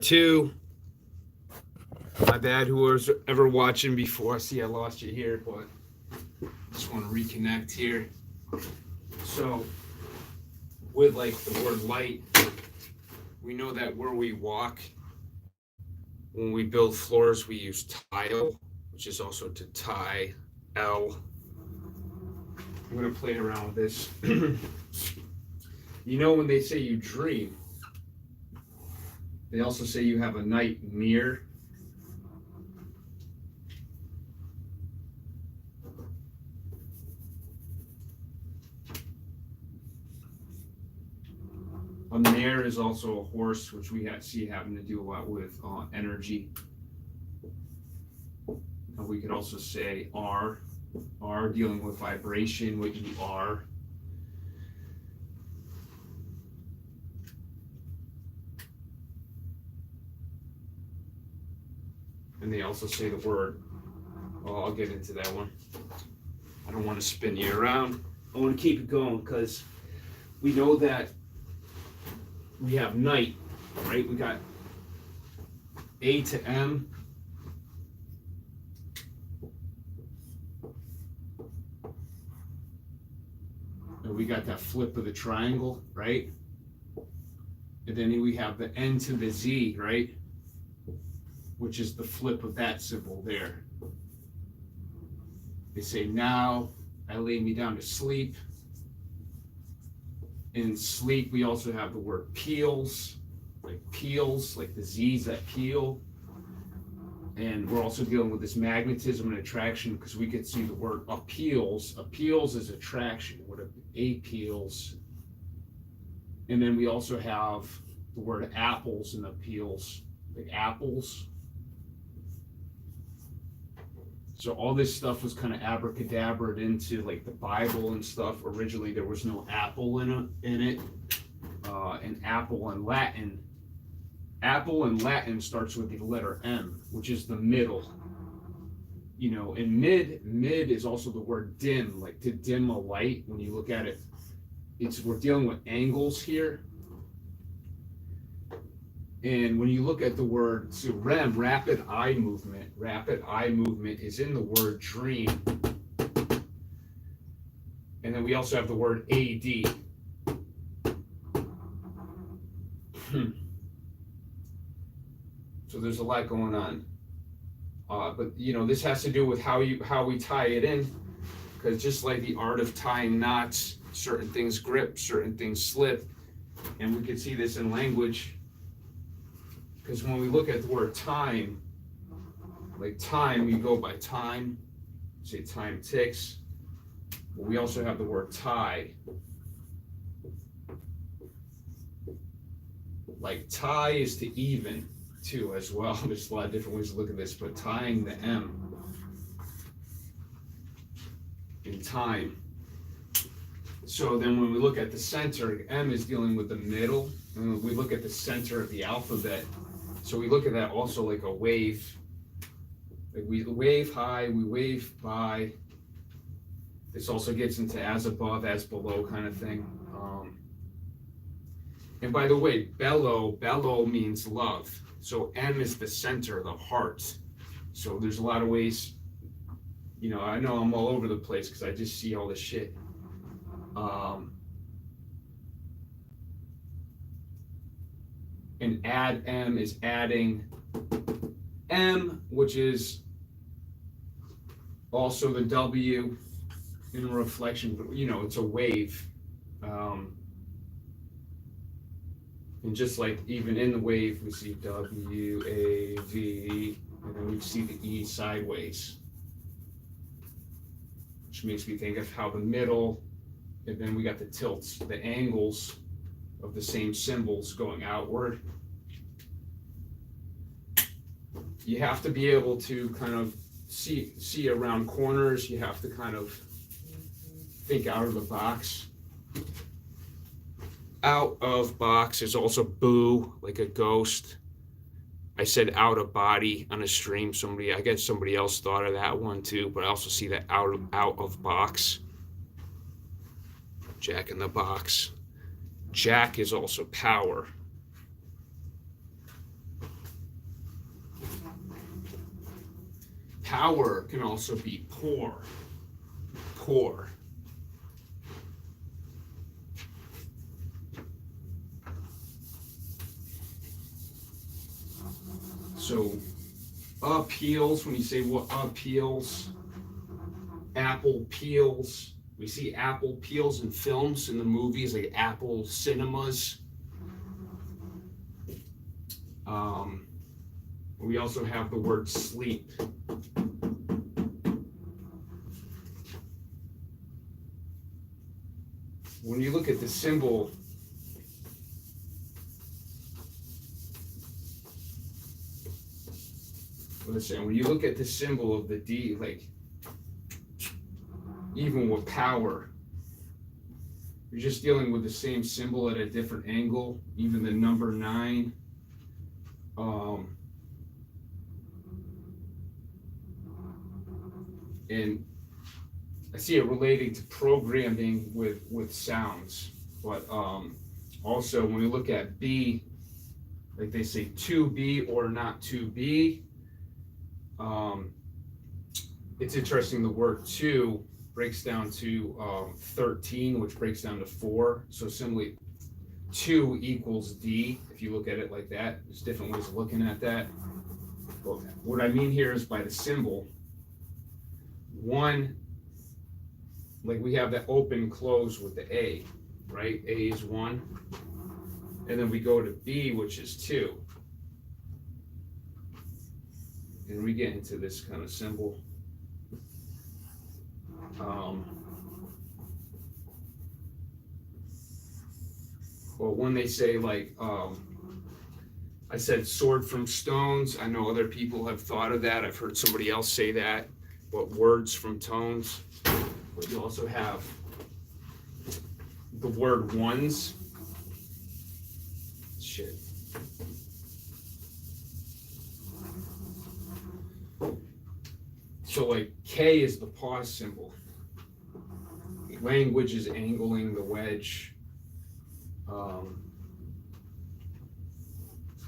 Two. My bad, who was ever watching before. I see I lost you here, but just want to reconnect here. So, with like the word light, we know that where we walk, when we build floors, we use tile, which is also to tie L. I'm going to play around with this. You know, when they say you dream, they also say you have a nightmare. A mare is also a horse, which we see having to do a lot with energy. And we could also say R dealing with vibration, what you are. And they also say the word, oh, I'll get into that one. I don't want to spin you around. I want to keep it going because we know that we have night, right? We got A to M. And we got that flip of the triangle, right? And then we have the N to the Z, right? Which is the flip of that symbol there. They say, now I lay me down to sleep. In sleep, we also have the word peels, like the Z's that peel. And we're also dealing with this magnetism and attraction because we could see the word appeals. Appeals is attraction, what appeals. And then we also have the word apples and appeals, like apples. So all this stuff was kind of abracadabraed into like the Bible and stuff. Originally, there was no apple in it. And apple in Latin starts with the letter M, which is the middle. You know, and mid is also the word dim, like to dim a light. When you look at it, we're dealing with angles here. And when you look at the word, so REM, rapid eye movement is in the word dream. And then we also have the word AD. So there's a lot going on. But you know, this has to do with how we tie it in, because just like the art of tying knots, certain things grip, certain things slip, and we can see this in language. Because when we look at the word time, like time, we go by time, say time ticks. But we also have the word tie. Like tie is to even too as well. There's a lot of different ways to look at this, but tying the M in time. So then when we look at the center, M is dealing with the middle, and when we look at the center of the alphabet, so we look at that also like a wave. Like we wave high, we wave by. This also gets into as above, as below kind of thing. And by the way, bellow means love. So M is the center, the heart. So there's a lot of ways, you know I'm all over the place because I just see all this shit. And add M is adding M, which is also the W in a reflection, but you know, it's a wave. And just like even in the wave, we see W, A, V, and then we see the E sideways. Which makes me think of how the middle, and then we got the tilts, the angles of the same symbols going outward. You have to be able to kind of see around corners. You have to kind of think out of the box. Out of box is also boo, like a ghost. I said out of body on a stream. I guess somebody else thought of that one too, but I also see that out of box. Jack in the box. Jack is also power. Power can also be poor. Poor. So appeals, when you say what appeals, apple peels. We see apple peels in films, in the movies, like Apple Cinemas. We also have the word sleep. When you look at the symbol, listen, when you look at the symbol of the D, like, even with power, you're just dealing with the same symbol at a different angle, even the number 9. And I see it relating to programming with sounds, but also when we look at B, like they say to be or not to be, it's interesting, the word to breaks down to 13, which breaks down to 4. So similarly, 2 equals D, if you look at it like that. There's different ways of looking at that. But what I mean here is by the symbol, 1, like we have that open close with the A, right? A is 1. And then we go to B, which is 2. And we get into this kind of symbol. Well, when they say, like, I said sword from stones, I know other people have thought of that. I've heard somebody else say that. But words from tones. But you also have the word ones. Shit. So like K is the pause symbol. Language is angling the wedge,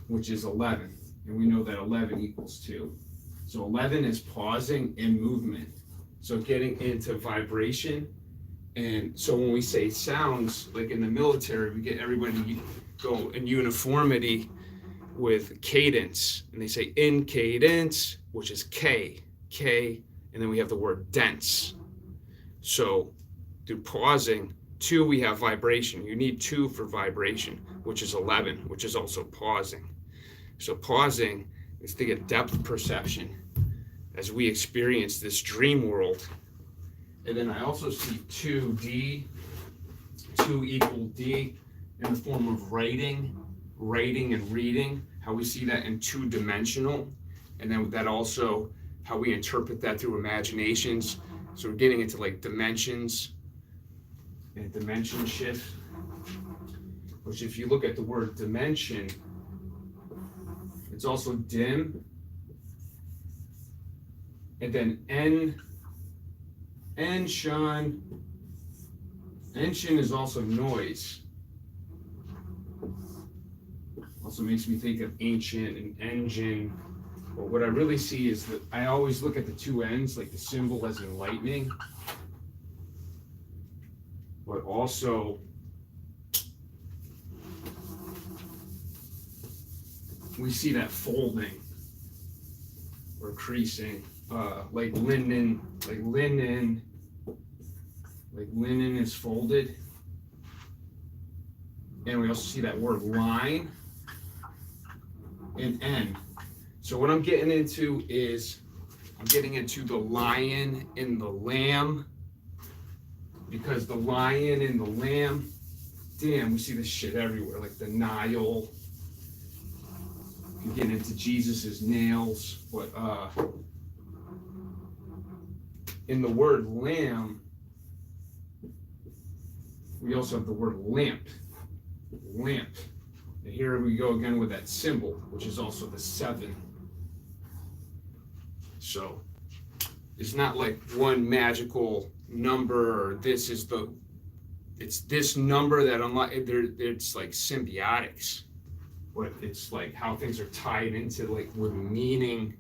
which is 11. And we know that 11 equals 2. So 11 is pausing and movement. So getting into vibration. And so when we say sounds, like in the military, we get everybody to go in uniformity with cadence. And they say in cadence, which is K, and then we have the word dense. So through pausing, 2, we have vibration. You need 2 for vibration, which is 11, which is also pausing. So pausing is to get depth perception as we experience this dream world. And then I also see 2D, 2 equal D in the form of writing and reading, how we see that in 2-dimensional. And then that also, how we interpret that through imaginations. So we're getting into like dimensions and dimension shift, which if you look at the word dimension, it's also dim. And then Enshin is also noise. Also makes me think of ancient and engine. But what I really see is that I always look at the 2 ends, like the symbol as in lightning. But also, we see that folding or creasing, like linen is folded. And we also see that word line and end. So what I'm getting into is, I'm getting into the lion and the lamb, because the lion and the lamb, damn, we see this shit everywhere, like the Nile. You get into Jesus's nails, but in the word lamb, we also have the word lamp. And here we go again with that symbol, which is also the 7. So it's not like one magical number, or this is it's this number that it's like symbiotics. But it's like how things are tied into, like with meaning.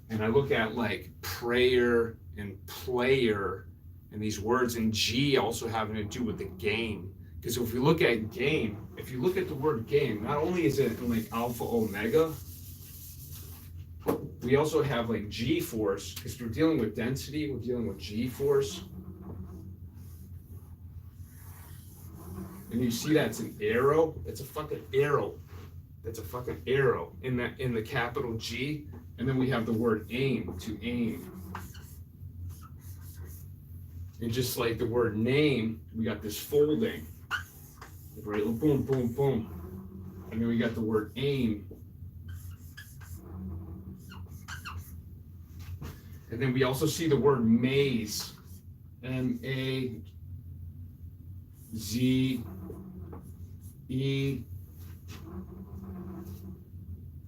and I look at like prayer and player and these words, and G also having to do with the game. Because if we look at game, if you look at the word game, not only is it like alpha omega, we also have like G force, because we're dealing with density, we're dealing with G force. And you see that's an arrow, that's a fucking arrow. That's a fucking arrow in the capital G. And then we have the word aim, to aim. And just like the word name, we got this folding. Right, boom, boom, boom. And then we got the word aim. And then we also see the word maze. M-A-Z-E.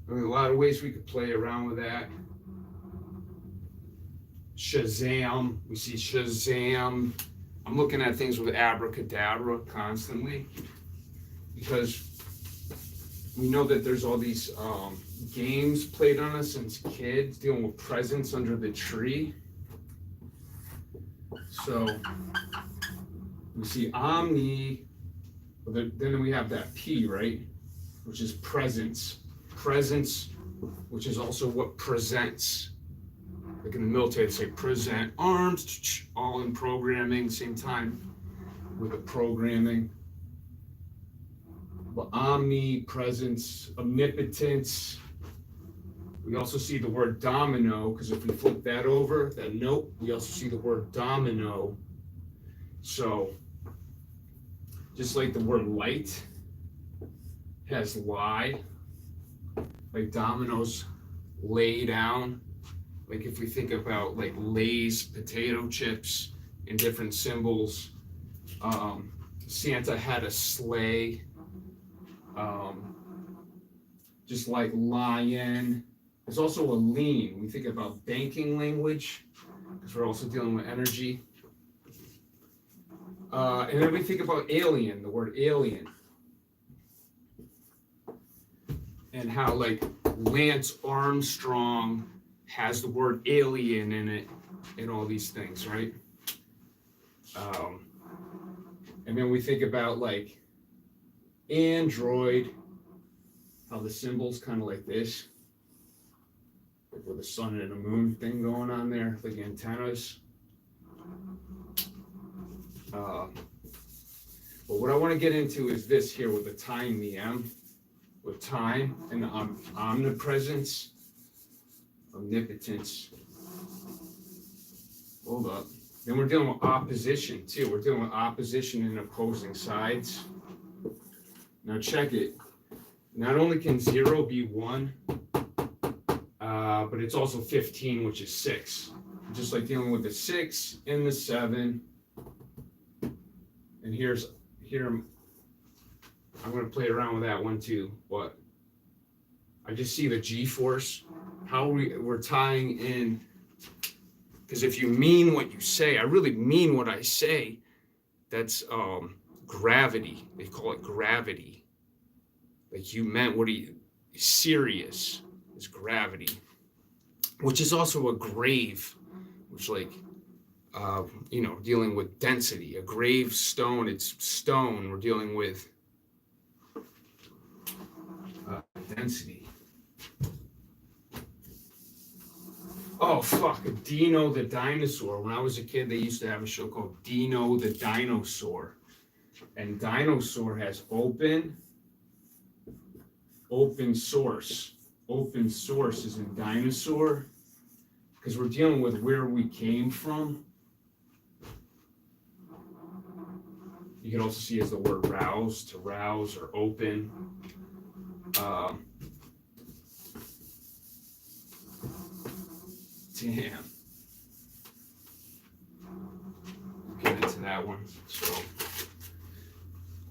There's a lot of ways we could play around with that. Shazam, we see Shazam. I'm looking at things with abracadabra constantly, because we know that there's all these games played on us since kids, dealing with presents under the tree. So we see omni, then we have that P, right? Which is presence. Presence, which is also what presents. Like in the military, they say present arms, all in programming, same time with the programming. But omnipresence, omnipotence. We also see the word domino, because if we flip that over, that note, we also see the word domino. So, just like the word light has lie, like dominoes lay down. Like if we think about like Lay's potato chips and different symbols, Santa had a sleigh, just like lion. There's also a lean. We think about banking language, because we're also dealing with energy. And then we think about alien, the word alien. And how like Lance Armstrong has the word alien in it, and all these things, right? And then we think about like Android, how the symbol's kind of like this, like with a sun and a moon thing going on there, like antennas. But what I want to get into is this here with the time, the M, with time and the omnipresence, omnipotence. Hold up. Then we're dealing with opposition too. We're dealing with opposition and opposing sides. Now check it. Not only can 0 be 1, but it's also 15, which is 6. Just like dealing with the 6 and the 7. And here I'm going to play around with that one too. But I just see the G-force, how we're tying in. Because if you mean what you say, I really mean what I say, that's gravity. They call it gravity. Like you meant what serious is gravity. Which is also a grave, which like, dealing with density. A grave stone, it's stone. We're dealing with density. Oh, fuck, Dino the Dinosaur. When I was a kid, they used to have a show called Dino the Dinosaur. And dinosaur has open source. Open source is in dinosaur, because we're dealing with where we came from. You can also see as the word rouse, to rouse or open. Damn. Get into that one. So,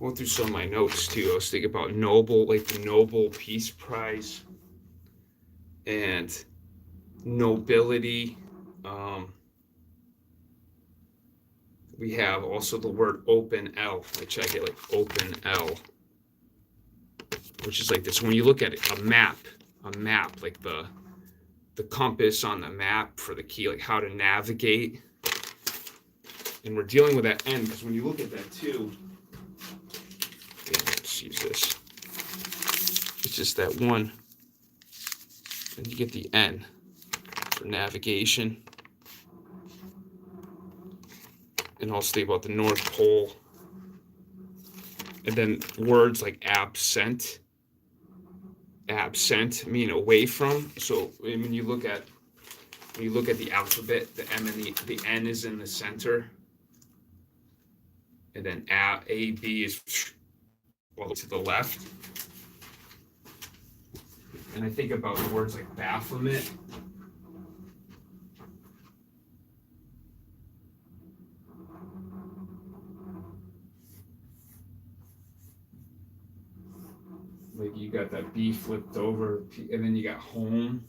going through some of my notes too. I was thinking about Nobel, like the Nobel Peace Prize, and nobility. We have also the word open L. I check it like open L, which is like this. When you look at it, a map, like the the compass on the map for the key, like how to navigate. And we're dealing with that N, because when you look at that too, yeah, let's use this. It's just that one. And you get the N for navigation. And I'll say about the North Pole. And then words like absent mean away from. So when you look at the alphabet, the M and the N is in the center. And then A, B is well to the left. And I think about the words like bafflement. Like you got that B flipped over, and then you got home.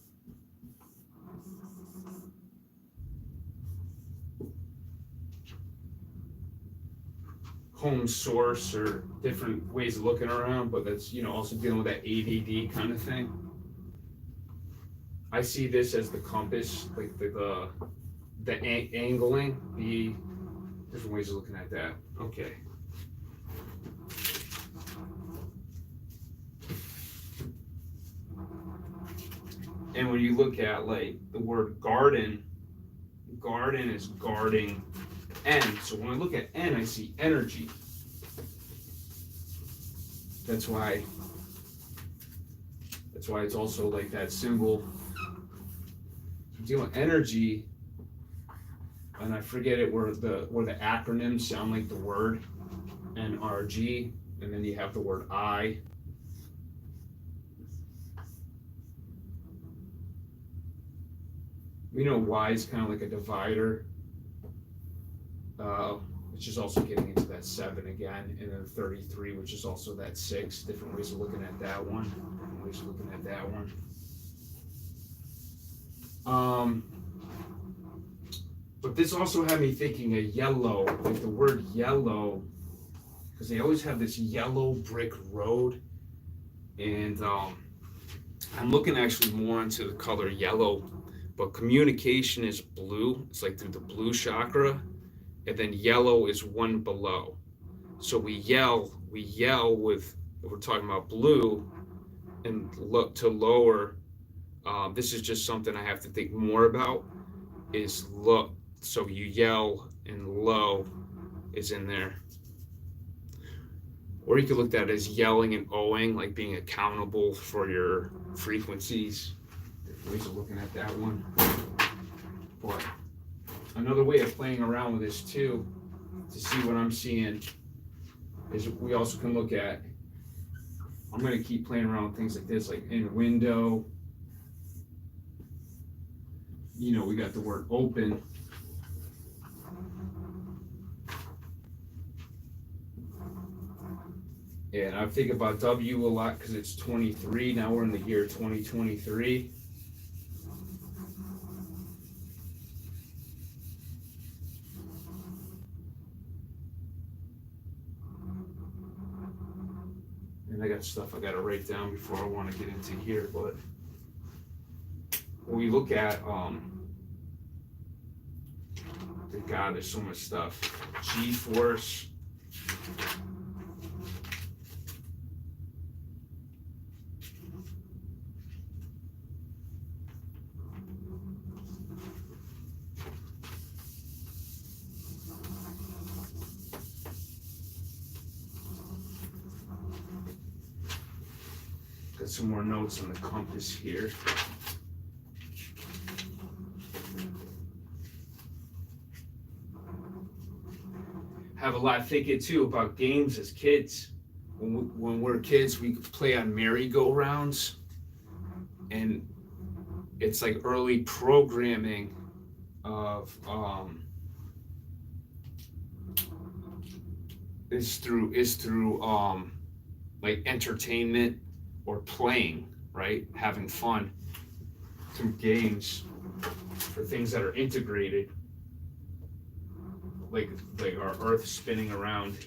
Home source, or different ways of looking around, but that's, also dealing with that ADD kind of thing. I see this as the compass, like the angling, the different ways of looking at that. Okay. And when you look at like the word garden is guarding N. So when I look at N, I see energy. That's why it's also like that symbol. Dealing with energy, and I forget it where the acronyms sound like the word NRG, and then you have the word I. Y is kind of like a divider, which is also getting into that 7 again, and then 33, which is also that 6. Different ways of looking at that one. Different ways of looking at that one. But this also had me thinking of yellow, like the word yellow, because they always have this yellow brick road, and I'm looking actually more into the color yellow. But communication is blue. It's like through the blue chakra. And then yellow is one below. So we yell with, if we're talking about blue, and look to lower. This is just something I have to think more about, is look. So you yell and low is in there. Or you could look at it as yelling and owing, like being accountable for your frequencies. Ways of looking at that one. But another way of playing around with this too, to see what I'm seeing, is we also can look at, I'm going to keep playing around with things like this, like in window, we got the word open. And I think about W a lot because it's 23. Now we're in the year 2023. And I got stuff I got to write down before I want to get into here. But when we look at, God, there's so much stuff. G-force. Got some more notes on the compass here. Have a lot thinking too about games as kids. When we're kids, we play on merry-go-rounds, and it's like early programming of is through like entertainment or playing, right? Having fun through games for things that are integrated, like our Earth spinning around.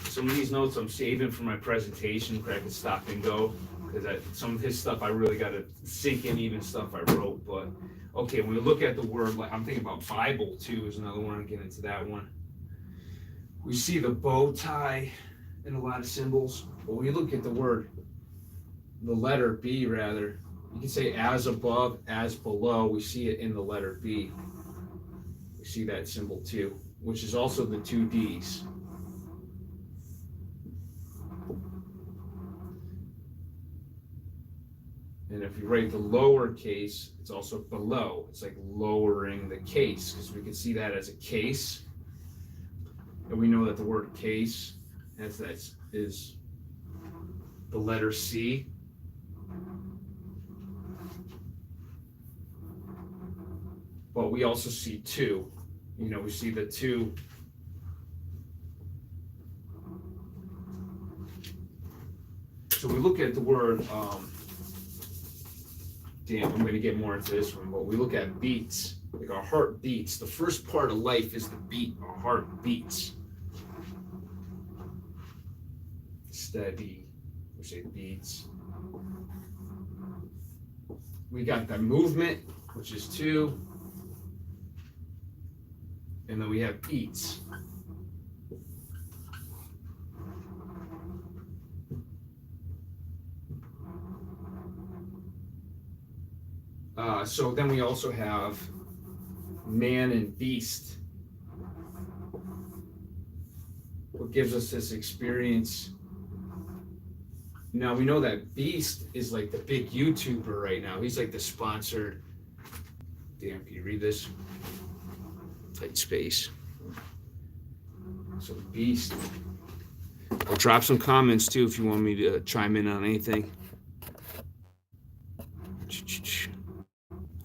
Some of these notes I'm saving for my presentation where I can stop and go, because some of his stuff I really got to sink in, even stuff I wrote. But okay, when we look at the word, like I'm thinking about Bible too is another one. I'll get into that one. We see the bow tie in a lot of symbols, but when you look at the word, the letter B rather, you can say as above, as below. We see it in the letter B. We see that symbol too, which is also the two D's. And if you write the lower case, it's also below. It's like lowering the case, because we can see that as a case. And we know that the word case is the letter C. But we also see two. You know, we see the two. So we look at the word, I'm going to get more into this one, but we look at beats, like our heart beats. The first part of life is the beat. Our heart beats. Steady, we say beats. We got the movement, which is two. And then we have beats. So then we also have man and beast. What gives us this experience? Now we know that Beast is like the big YouTuber right now. He's like the sponsored. Damn, can you read this? Tight space. So Beast. I'll drop some comments too if you want me to chime in on anything.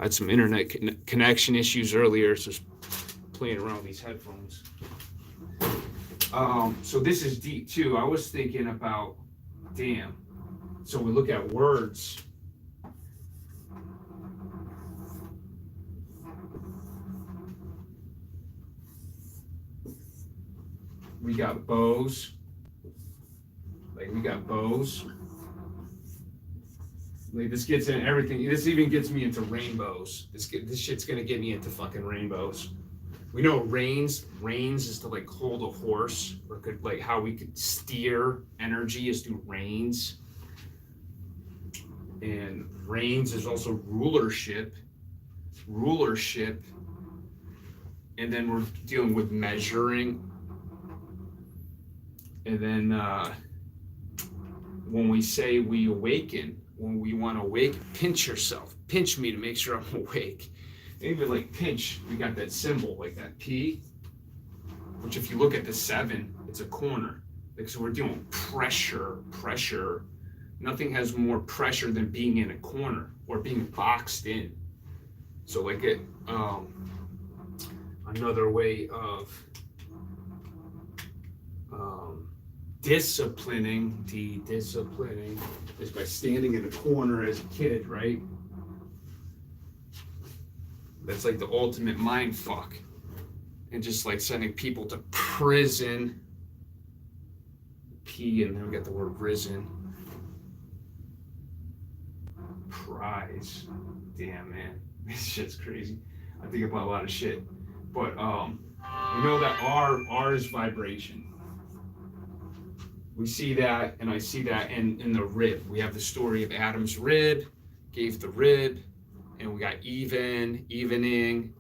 I had some internet connection issues earlier, so just playing around with these headphones. So this is deep too. I was thinking about, damn. So we look at words. We got bows. Like we got bows. Like this gets in everything. This even gets me into rainbows. This shit's gonna get me into fucking rainbows. We know reins is to like hold a horse, or could like how we could steer energy is through reins. And reins is also rulership. And then we're dealing with measuring. And then when we say we awaken, when we want to awake, pinch yourself. Pinch me to make sure I'm awake. Even like pinch, we got that symbol, like that P, which if you look at the 7, it's a corner. Like, so we're doing pressure. Nothing has more pressure than being in a corner or being boxed in. So like it, another way of disciplining is by standing in a corner as a kid, right? That's like the ultimate mind fuck. And just like sending people to prison. P, and then we got the word risen. Prize. Damn, man. This shit's crazy. I think about a lot of shit. But we know that R is vibration. We see that, and I see that in the rib. We have the story of Adam's rib, gave the rib, and we got evening.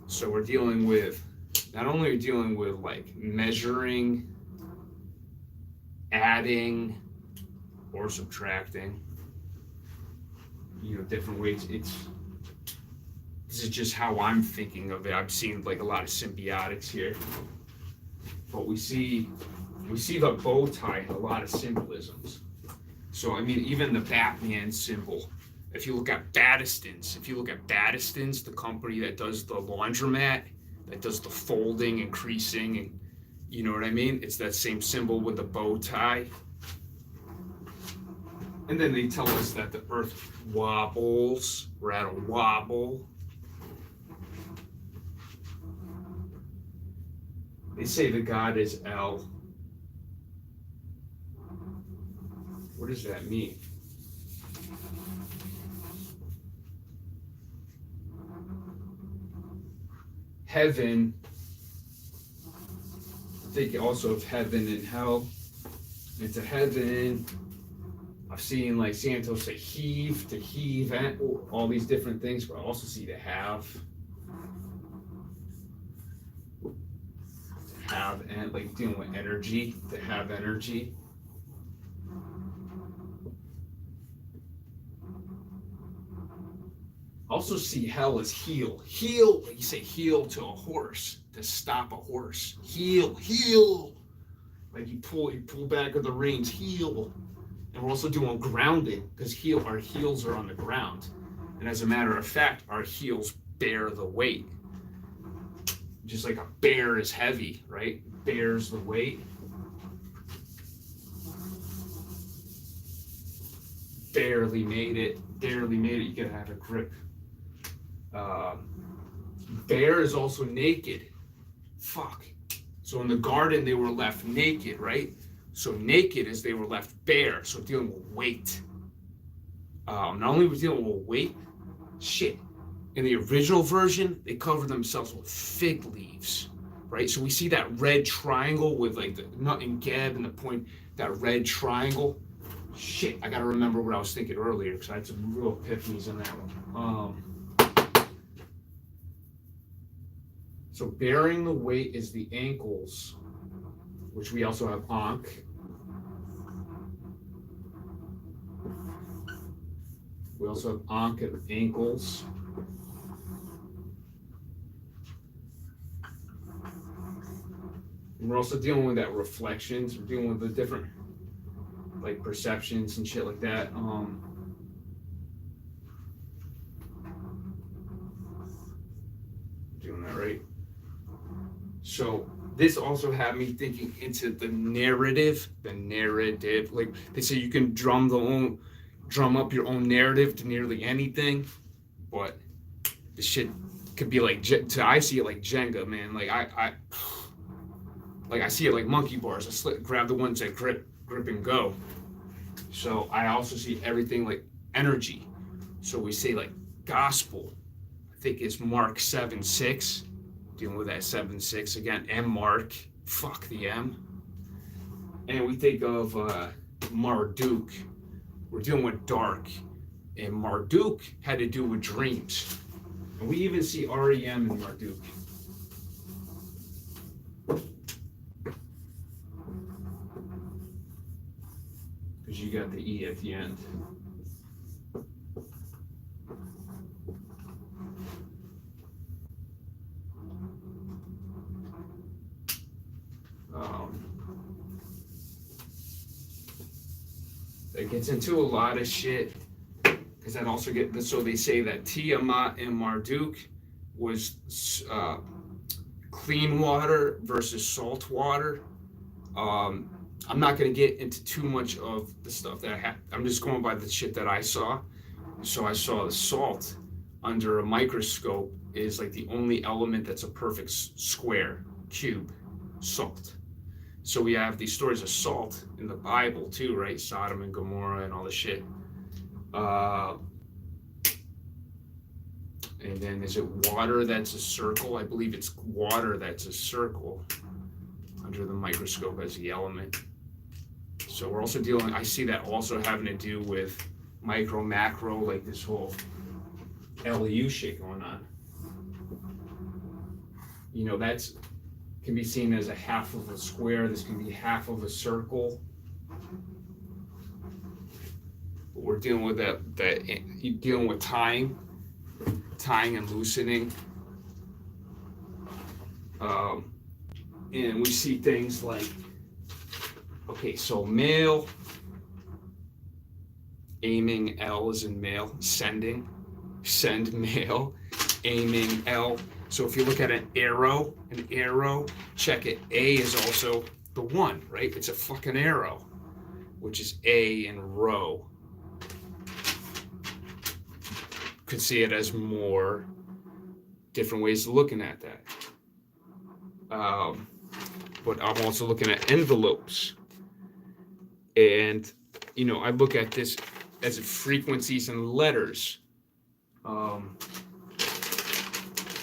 So we're dealing with, not only are we dealing with like measuring, adding, or subtracting, you know, different ways. This is just how I'm thinking of it. I've seen like a lot of symbiotics here. But we see the bow tie in a lot of symbolisms. So, I mean, even the Batman symbol, if you look at Batistons, the company that does the laundromat, that does the folding and creasing, and you know what I mean? It's that same symbol with the bow tie. And then they tell us that the earth wobbles. We're at a wobble. They say the God is El. What does that mean? Heaven, I think also of heaven and hell. It's a heaven. I've seen like Santos say heave, to heave, and all these different things, but I also see to have and like dealing with energy, to have energy. Also see hell as heel. Heel, like you say heel to a horse, to stop a horse. Heel, heel. Like you pull back of the reins, heel. And we're also doing grounding, because our heels are on the ground. And as a matter of fact, our heels bear the weight. Just like a bear is heavy, right? Bears the weight. Barely made it. You gotta have a grip. Bear is also naked. Fuck. So in the garden, they were left naked, right? So naked is they were left bare. So dealing with weight. Not only was dealing with weight, shit. In the original version, they covered themselves with fig leaves, right? So we see that red triangle with like the nut and geb and the point, that red triangle. Shit, I gotta remember what I was thinking earlier because I had some real epiphanies on that one. So bearing the weight is the ankles, which we also have ankh. We also have ankh and ankles. And we're also dealing with that reflections. We're dealing with the different like perceptions and shit like that. Doing that right. So this also had me thinking into the narrative. Like they say you can drum up your own narrative to nearly anything, but this shit could be like, I see it like Jenga, man. Like I see it like monkey bars. Grab the ones that grip and go. So I also see everything like energy. So we say like gospel, I think it's Mark 7:6, dealing with that 7:6 again, M Mark, fuck the M. And we think of Marduk, we're dealing with dark, and Marduk had to do with dreams. And we even see REM in Marduk. Because you got the E at the end. It gets into a lot of shit. Because that also so they say that Tiamat and Marduk was clean water versus salt water. I'm not going to get into too much of the stuff that I'm just going by the shit that I saw. So I saw the salt under a microscope is like the only element that's a perfect square, cube, salt. So we have these stories of salt in the Bible too, right? Sodom and Gomorrah and all the shit. And then is it water that's a circle? I believe it's water that's a circle under the microscope as the element. So we're also dealing, I see that also having to do with micro, macro, like this whole LU shit going on. You know, that's can be seen as a half of a square. This can be half of a circle. But we're dealing with that you're dealing with tying and loosening. And we see things like, okay, so male, aiming, L is in male, send male, aiming, L. So if you look at an arrow, check it. A is also the one, right? It's a fucking arrow, which is A in row. Could see it as more different ways of looking at that. But I'm also looking at envelopes. And you know, I look at this as frequencies and letters.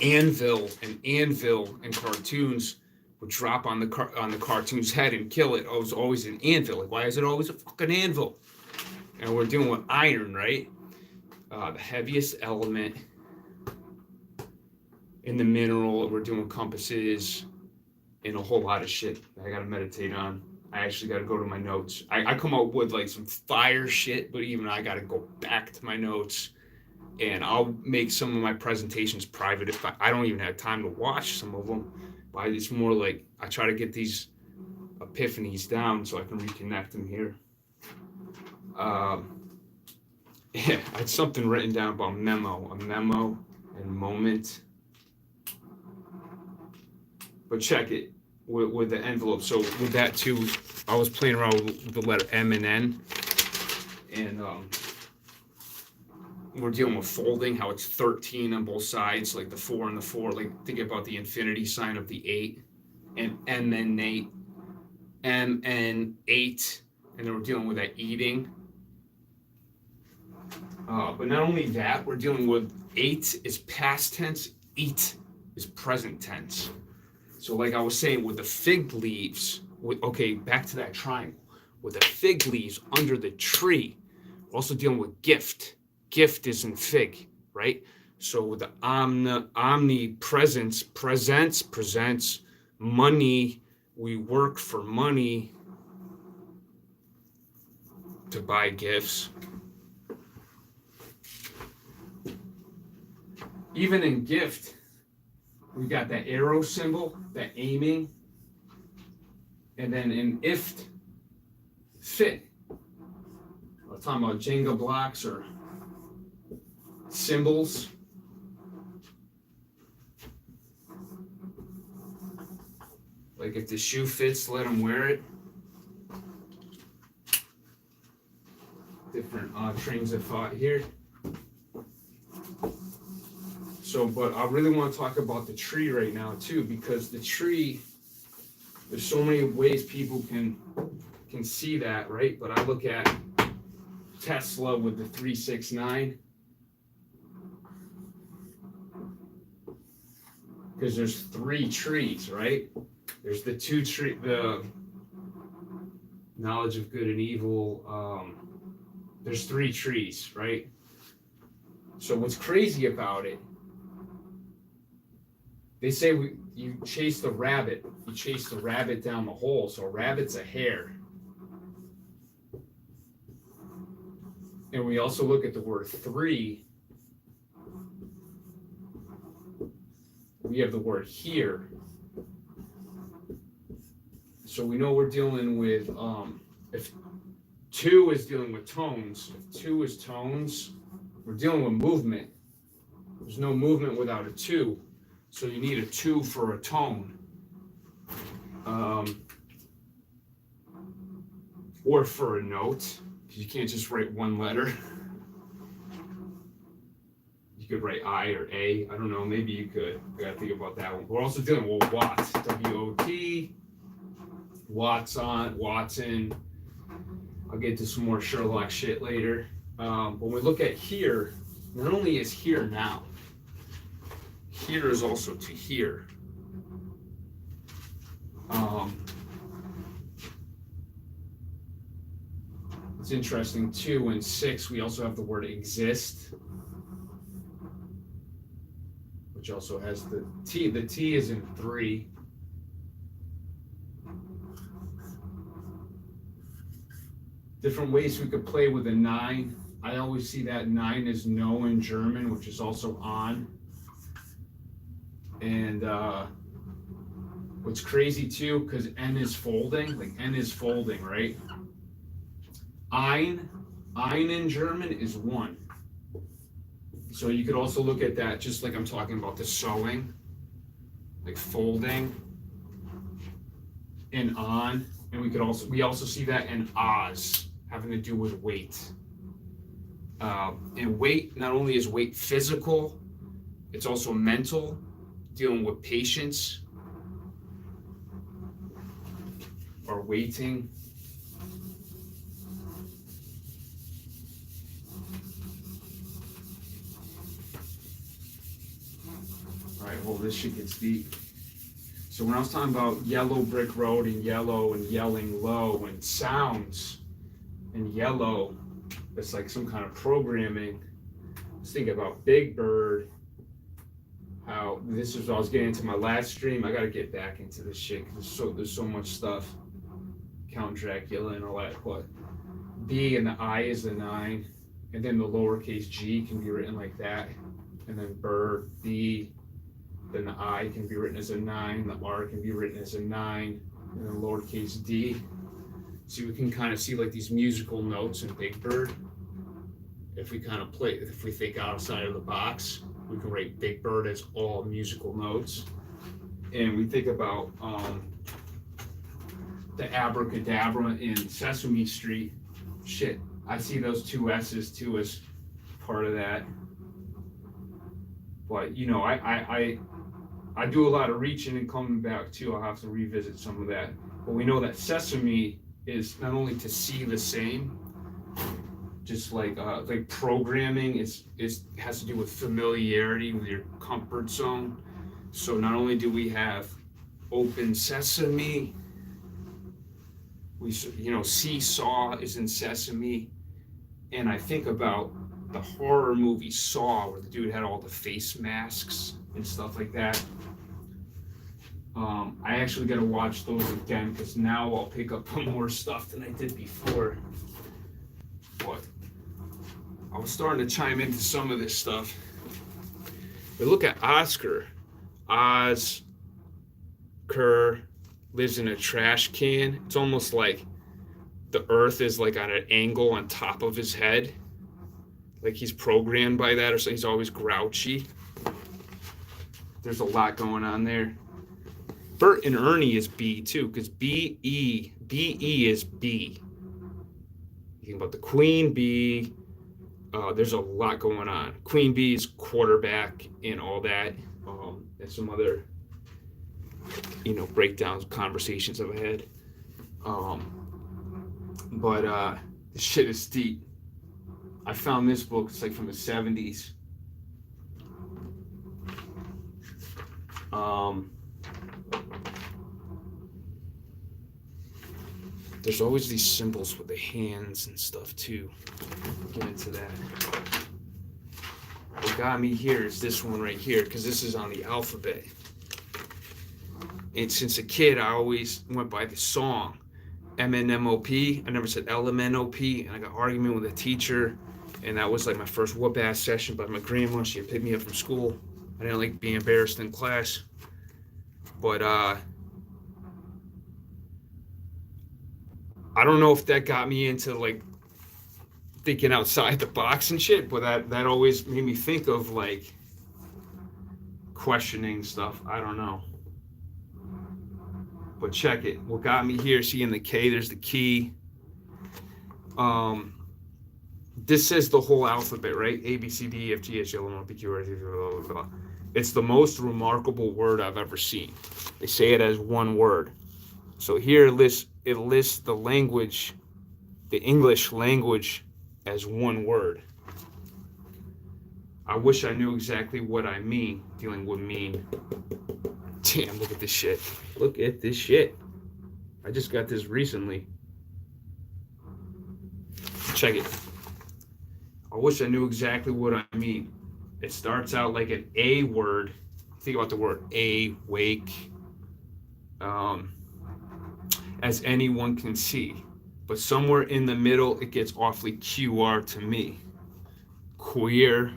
Anvil and cartoons would drop on the cartoon's head and kill it. Oh, it was always an anvil. Like, why is it always a fucking anvil? And we're dealing with iron, right? The heaviest element in the mineral. We're doing compasses and a whole lot of shit that I gotta meditate on. I actually gotta go to my notes. I come up with like some fire shit, but even I gotta go back to my notes. And I'll make some of my presentations private if I don't even have time to watch some of them. But it's more like I try to get these epiphanies down so I can reconnect them here. Yeah, I had something written down about a memo and moment. But check it with the envelope. So with that too, I was playing around with the letter M and N. And we're dealing with folding, how it's 13 on both sides, like the 4 and the 4. Like, think about the infinity sign of the 8 and M and 8, M and 8, and then we're dealing with that eating. But not only that, we're dealing with 8 is past tense, eat is present tense. So like I was saying with the fig leaves, okay, back to that triangle. With the fig leaves under the tree, we're also dealing with gift. Gift is in fig, right? So with the omnipresence, presents money. We work for money to buy gifts. Even in gift, we got that arrow symbol, that aiming. And then in ift, fit. We're talking about Jenga blocks or symbols. Like if the shoe fits, let them wear it. Different trains of thought here. So, but I really want to talk about the tree right now too, because the tree, there's so many ways people can see that, right? But I look at Tesla with the 369. Because there's 3 trees, right? There's the 2 tree, the knowledge of good and evil. There's 3 trees, right? So what's crazy about it? They say you chase the rabbit. You chase the rabbit down the hole. So a rabbit's a hare. And we also look at the word 3. We have the word here. So we know we're dealing with, if 2 is dealing with tones, if 2 is tones, we're dealing with movement. There's no movement without a 2. So you need a 2 for a tone. Or for a note. You can't just write one letter. You could write I or A. I don't know. Maybe you could. I gotta think about that one. We're also dealing with Watt. W-O-T. Watson. I'll get to some more Sherlock shit later. When we look at here, not only is here now, here is also to here. It's interesting too, in 6, we also have the word exist, which also has the T. The T is in 3. Different ways we could play with a 9. I always see that 9 is no in German, which is also on. And what's crazy too, because N is folding, right? Ein in German is 1. So you could also look at that just like I'm talking about the sewing, like folding, and on. And we also see that in Oz, having to do with weight. And weight, not only is weight physical, it's also mental, dealing with patience or waiting. this shit gets deep. So when I was talking about yellow brick road and yellow and yelling low and sounds and yellow, it's like some kind of programming. Let's think about Big Bird. How this is what I was getting into my last stream. I gotta get back into this shit because there's so much stuff. Count Dracula and all that. But B and the I is the 9, and then the lowercase g can be written like that, and then Bird B. Then the I can be written as a 9, the R can be written as a 9, and then lowercase d. So we can kind of see like these musical notes in Big Bird. If we kind of if we think outside of the box, we can write Big Bird as all musical notes. And we think about the abracadabra in Sesame Street. Shit, I see those 2 S's too as part of that. But you know, I do a lot of reaching and coming back too. I'll have to revisit some of that. But we know that sesame is not only to see the same, just like programming has to do with familiarity with your comfort zone. So not only do we have open sesame, we seesaw is in sesame, and I think about the horror movie Saw, where the dude had all the face masks and stuff like that. I actually got to watch those again because now I'll pick up more stuff than I did before. But I was starting to chime into some of this stuff. But look at Oscar. Oz Kerr lives in a trash can. It's almost like the earth is like on an angle on top of his head. Like he's programmed by that, or so he's always grouchy. There's a lot going on there. Bert and Ernie is B too, because B-E is B. You think about the Queen Bee. There's a lot going on. Queen Bee is quarterback and all that. And some other, breakdowns, conversations I've had. But this shit is deep. I found this book, it's like from the 70s. There's always these symbols with the hands and stuff too. We'll get into that. What got me here is this one right here, because this is on the alphabet. And since a kid, I always went by the song, MNMOP. I never said LMNOP, and I got an argument with a teacher, and that was like my first whoop-ass session by my grandma. She had picked me up from school. I didn't like being embarrassed in class. But I don't know if that got me into like thinking outside the box and shit, but that always made me think of like questioning stuff. I don't know. But check it. What got me here, see in the K, there's the key. This says the whole alphabet, right? A, B, C, D, E, F, G, H, L, M, N, P, Q, R, S, T, U, V, W, X, Y, Z. It's the most remarkable word I've ever seen. They say it as one word. So here it lists the language, the English language, as one word. I wish I knew exactly what I mean, dealing with mean. Damn, look at this shit. Look at this shit. I just got this recently. Check it. I wish I knew exactly what I mean. It starts out like an A word. Think about the word awake. As anyone can see. But somewhere in the middle, it gets awfully QR to me. Queer.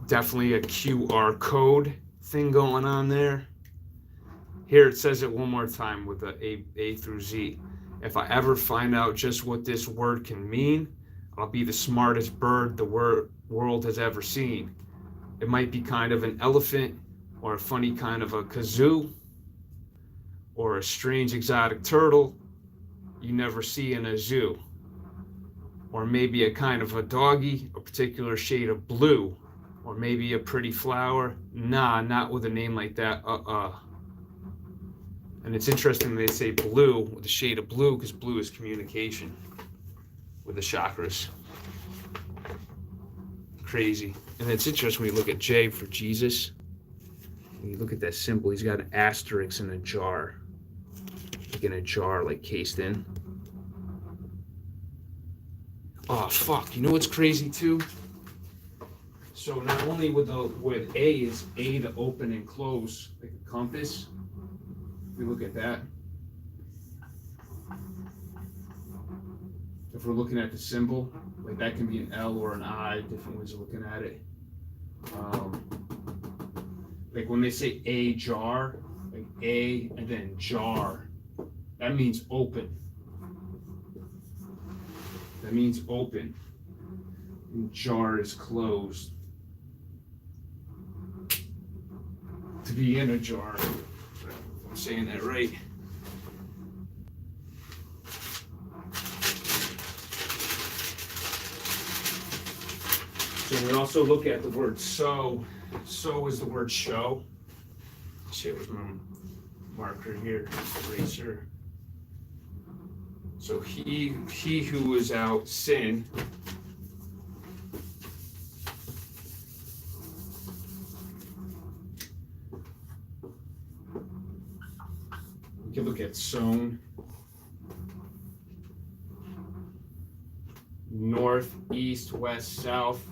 Definitely a QR code thing going on there. Here it says it one more time with the A through Z. If I ever find out just what this word can mean, I'll be the smartest bird the world has ever seen. It might be kind of an elephant, or a funny kind of a kazoo, or a strange exotic turtle you never see in a zoo. Or maybe a kind of a doggy, a particular shade of blue. Or maybe a pretty flower. Nah, not with a name like that. And it's interesting they say blue with a shade of blue, because blue is communication with the chakras. crazy. And it's interesting when you look at J for Jesus. When you look at that symbol, he's got an asterisk in a jar. Like in a jar, like cased in. Oh, fuck. You know what's crazy, too? So not only with A is A to open and close, like a compass. If we look at that. If we're looking at the symbol, like that can be an L or an I, different ways of looking at it. Like when they say a jar, like A and then jar, that means open. That means open. And jar is closed. To be in a jar. I'm saying that right. So we also look at the word so. So is the word show. Shit, with my marker here, eraser. So he who was out sin. We can look at sown. North, east, west, south.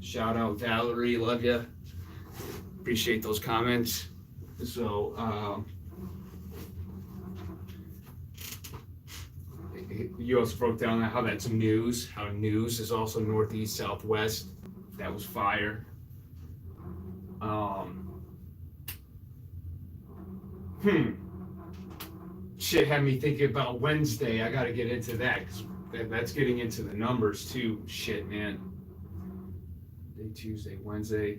Shout out Valerie, love ya. Appreciate those comments. So, you also broke down how that's news, how news is also northeast, southwest. That was fire. Shit had me thinking about Wednesday. I gotta get into that, because that's getting into the numbers too. Shit, man. Day, Tuesday, Wednesday.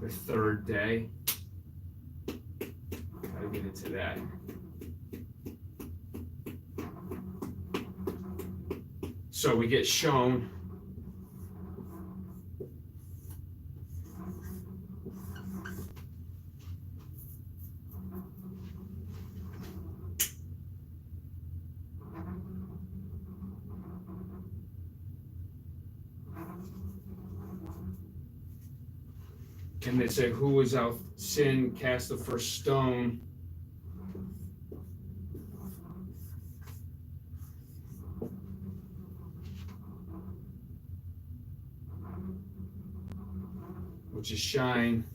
The third day. Gotta get into that. So we get shown. And they say, who was out sin, cast the first stone. Which is shine.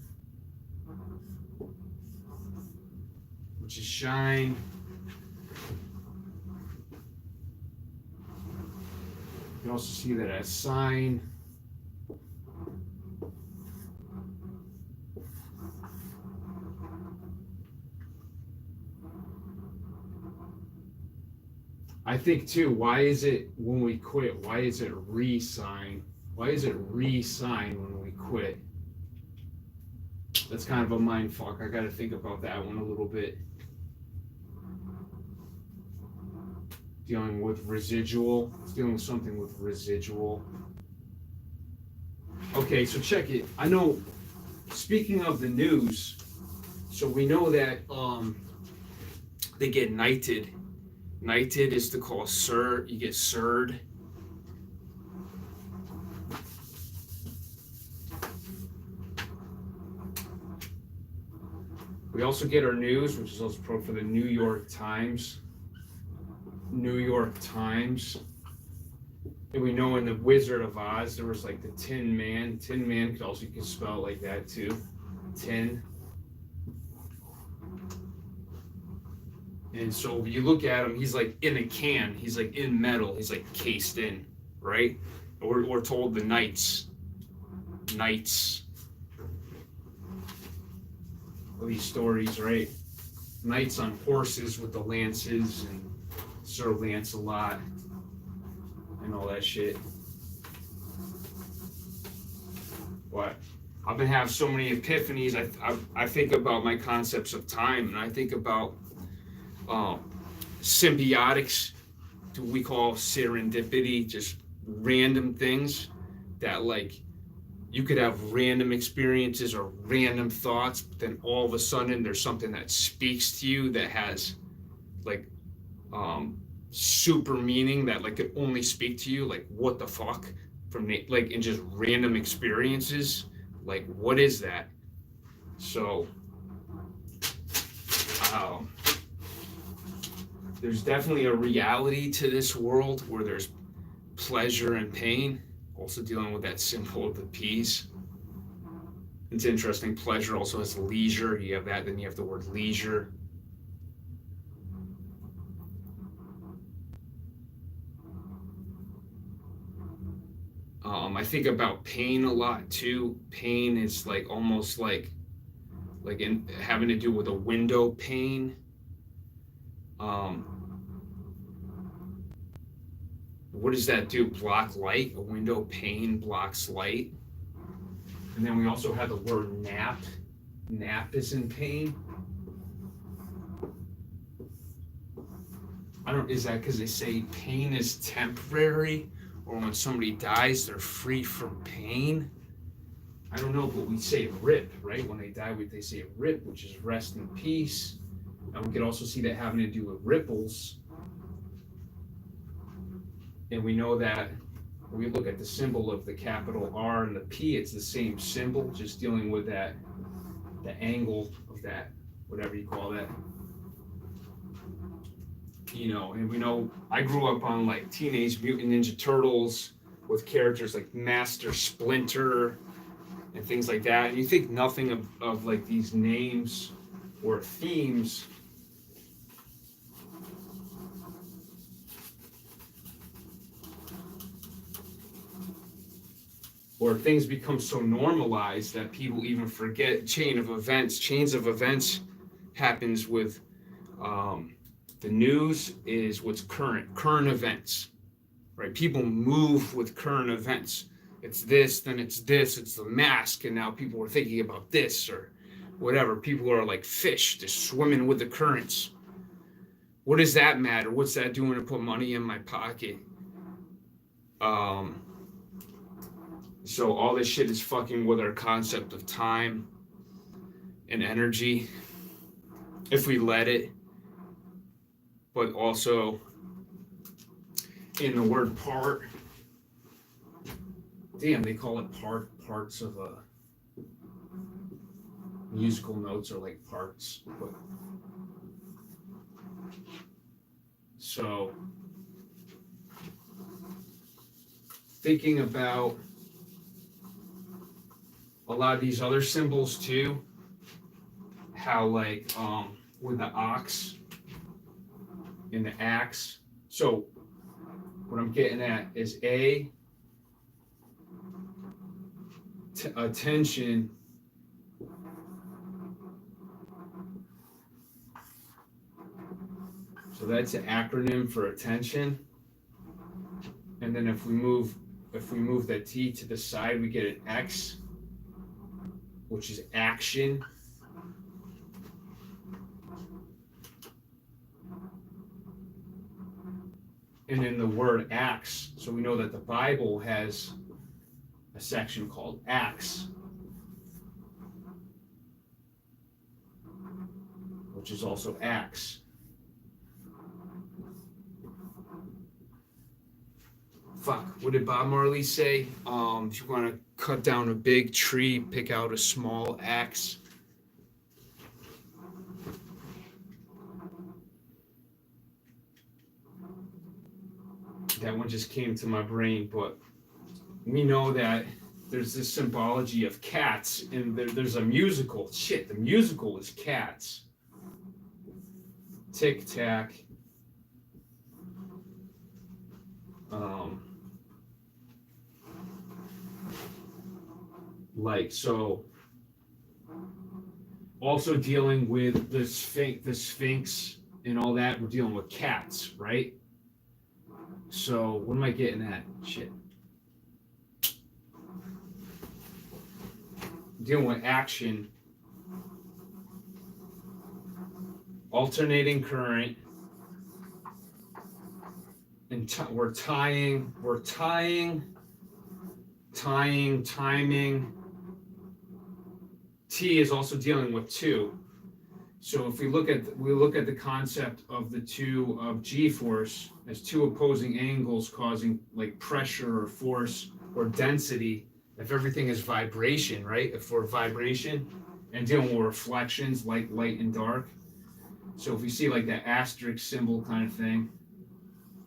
Which is shine. You can also see that as sign. I think too, why is it when we quit, why is it re-sign? Why is it re-sign when we quit? That's kind of a mind fuck. I gotta think about that one a little bit. Dealing with residual. It's dealing with something with residual. Okay, so check it. I know, speaking of the news, so we know that they get knighted. Knighted is to call sir. You get sirred. We also get our news, which is also for the New York Times. New York Times. And we know in the Wizard of Oz, there was like the Tin Man. Tin Man could also, you can spell it like that too. Tin. And so you look at him, he's like in a can, he's like in metal, he's like cased in, right? We're told the knights of these stories, right? Knights on horses with the lances and Sir Lancelot and all that shit. What? I've been having so many epiphanies. I think about my concepts of time, and I think about symbiotics, we call serendipity, just random things that, like, you could have random experiences or random thoughts, but then all of a sudden there's something that speaks to you that has like super meaning that like could only speak to you, like what the fuck, from like in just random experiences. Like, what is that? So um, there's definitely a reality to this world where there's pleasure and pain. Also dealing with that symbol of the peas. It's interesting. Pleasure also has leisure. You have that, then you have the word leisure. I think about pain a lot too. Pain is like almost like in having to do with a window pane. Um, what does that do? Block light. A window pane blocks light. And then we also have the word nap. Nap is in pain. Is that because they say pain is temporary? Or when somebody dies, they're free from pain? I don't know, but we say rip, right? When they die, they say rip, which is rest in peace. And we could also see that having to do with ripples. And we know that when we look at the symbol of the capital R and the P, it's the same symbol, just dealing with that, the angle of that, whatever you call that. You know, and we know I grew up on like Teenage Mutant Ninja Turtles with characters like Master Splinter and things like that. And you think nothing of like these names or themes. Or things become so normalized that people even forget chains of events happens with the news is what's current events, right? People move with current events. It's this, then it's this, it's the mask, and now people are thinking about this or whatever. People are like fish, just swimming with the currents. What does that matter? What's that doing to put money in my pocket? So all this shit is fucking with our concept of time and energy, if we let it. But also in the word part, damn, they call it parts of a musical notes are like parts. But so thinking about a lot of these other symbols too, how like with the ox and the axe. So what I'm getting at is attention. So that's an acronym for attention. And then if we move that T to the side, we get an X, which is action. And then the word acts. So we know that the Bible has a section called Acts, which is also Acts. Fuck, what did Bob Marley say? If you want to cut down a big tree, pick out a small axe. That one just came to my brain, but we know that there's this symbology of cats, and there's a musical. Shit, the musical is Cats. Tic Tac. Like, so also dealing with the Sphinx and all that, we're dealing with cats, right? So what am I getting at? Shit. Dealing with action, alternating current, and we're timing. T is also dealing with two. So if we look at the concept of the two of G-force as two opposing angles causing like pressure or force or density, if everything is vibration, right? If we're vibration and dealing with reflections like light and dark. So if we see like that asterisk symbol kind of thing,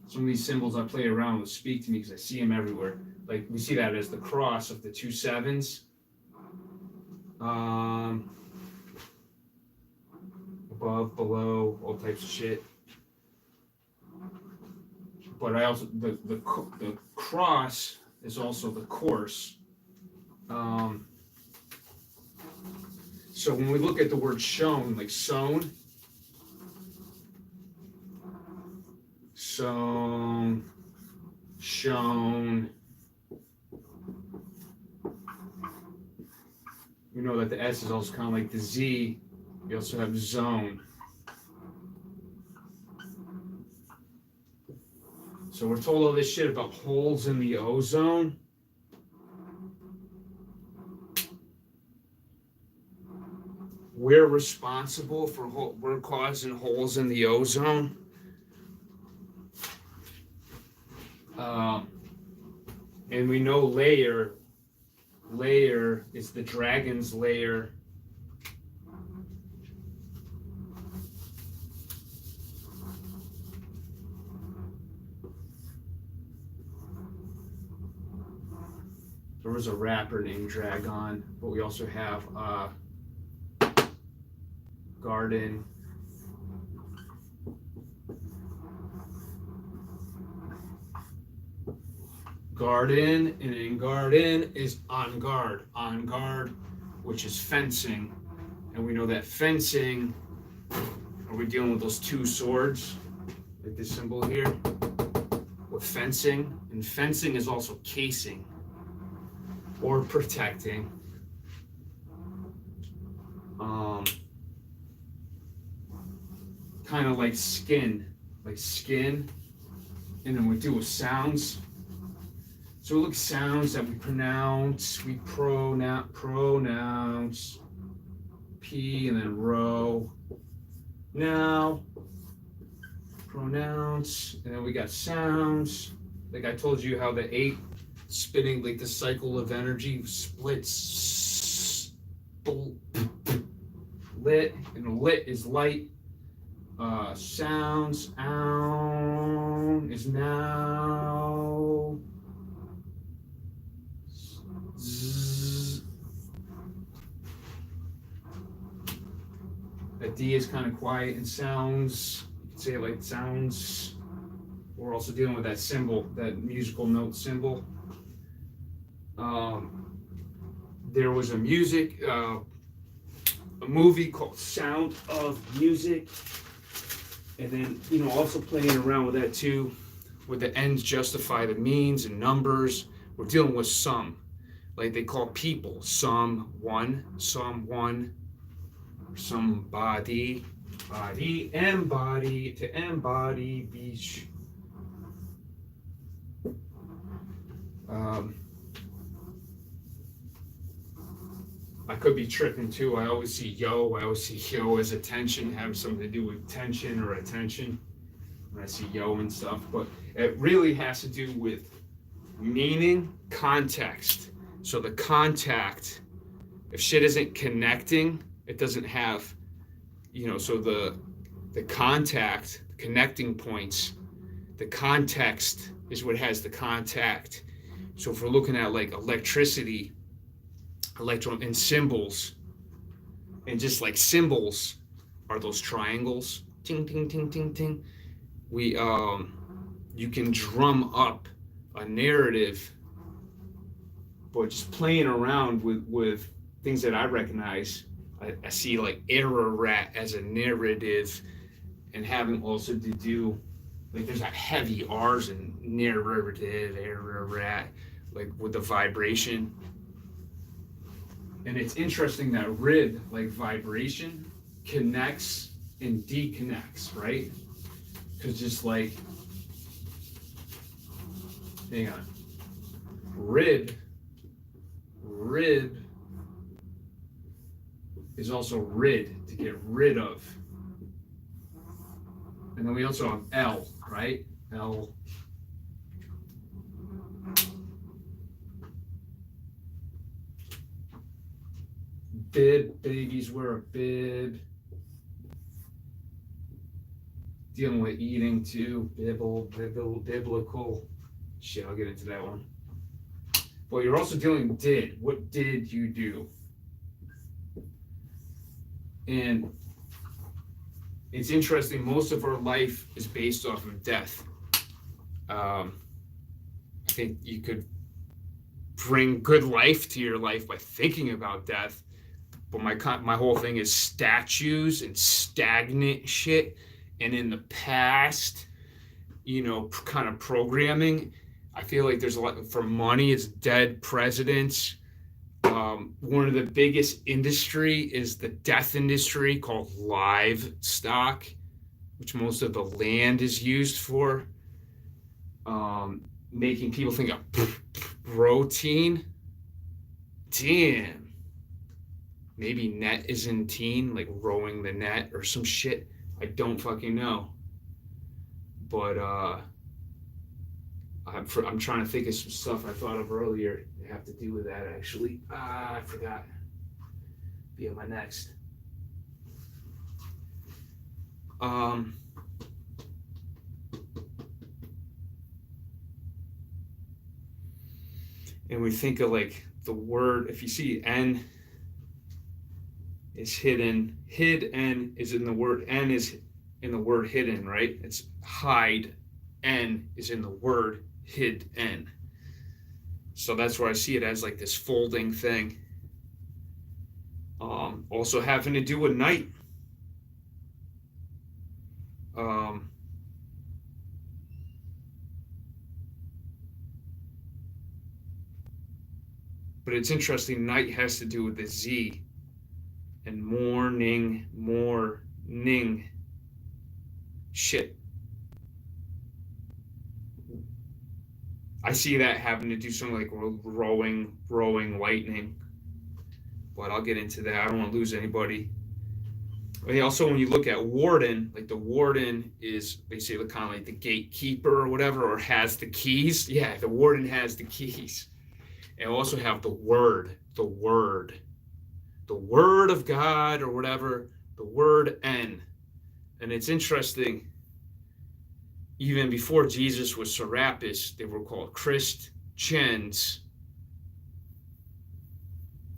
some of these symbols I play around with speak to me because I see them everywhere. Like we see that as the cross of the 2 7s. Above, below, all types of shit. But I also, the cross is also the course. So when we look at the word shown, like sown, shown, we know that the S is also kind of like the Z. You also have zone. So we're told all this shit about holes in the ozone. We're responsible for, we're causing holes in the ozone. And we know layer is the dragon's lair. There was a rapper named Dragon, but we also have Garden. Garden, and in garden is on guard, which is fencing. And we know that fencing, are we dealing with those 2 swords, like this symbol here, with fencing? And fencing is also casing or protecting. Kind of like skin, and then we deal with sounds. So we look at sounds that we pronounce, pronounce, P and then rho. Now, pronounce, and then we got sounds. Like I told you how the 8 spinning, like the cycle of energy splits, lit, and lit is light. Sounds, is now. That D is kind of quiet, and sounds, you could say it like sounds. We're also dealing with that symbol, that musical note symbol. There was a movie called Sound of Music, and then also playing around with that too, with the ends justify the means and numbers. We're dealing with some, like they call people someone, somebody, body, embody, to embody, beach. I could be tripping too. I always see yo as attention, having something to do with tension or attention when I see yo and stuff, but it really has to do with meaning, context. So the contact, if shit isn't connecting, it doesn't have, so the contact, connecting points, the context is what has the contact. So if we're looking at like electricity, electron and symbols, and just like symbols are those triangles, ting, ting, ting, ting, ting. You can drum up a narrative, but just playing around with things that I recognize. I see like Ararat as a narrative, and having also to do, like there's that heavy R's in narrative, Ararat, like with the vibration. And it's interesting that rib, like vibration, connects and deconnects, right? Because just like, hang on, rib is also rid, to get rid of. And then we also have L, right? L. bib, babies wear a bib. Dealing with eating too, biblical. Shit, I'll get into that one. But you're also dealing with did. What did you do? And it's interesting, most of our life is based off of death. I think you could bring good life to your life by thinking about death. But my whole thing is statues and stagnant shit. And in the past, kind of programming, I feel like there's a lot for money. It's dead presidents. One of the biggest industry is the death industry called livestock, which most of the land is used for. Making people think of protein. Damn. Maybe net is in teen, like rowing the net or some shit. I don't fucking know. But I'm trying to think of some stuff I thought of earlier that have to do with that, actually. I forgot. Be on my next. And we think of like the word, if you see N is hidden, hid-N is in the word, N is in the word hidden, right? It's hide, N is in the word hid-N. So that's where I see it as like this folding thing. Also having to do with night. But it's interesting, night has to do with the Z. And morning. Shit. I see that having to do something like rowing lightning. But I'll get into that. I don't want to lose anybody. And also, when you look at warden, like the warden is basically kind of like the gatekeeper or whatever, or has the keys. Yeah, the warden has the keys. And also have the word of God or whatever, the word N. And it's interesting, even before Jesus was Serapis, they were called Christians.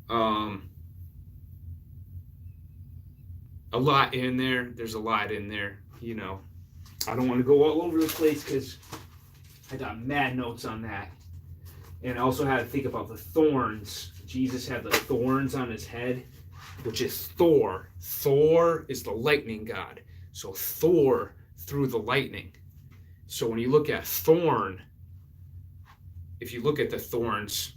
A lot in there. There's a lot in there, I don't want to go all over the place because I got mad notes on that. And I also had to think about the thorns. Jesus had the thorns on his head, which is Thor. Thor is the lightning god. So Thor threw the lightning. So when you look at thorn, if you look at the thorns,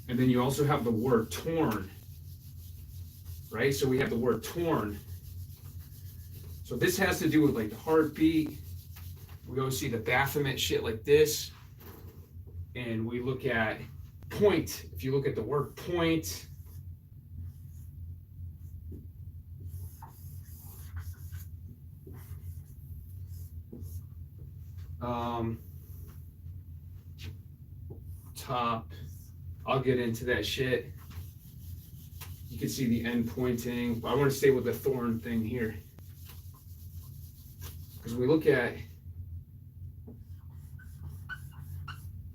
and then you also have the word torn, right? So we have the word torn. So this has to do with like the heartbeat. We always see the Baphomet shit like this. And we look at point. If you look at the word point, top, I'll get into that shit. You can see the end pointing. But I want to stay with the thorn thing here. Because we look at,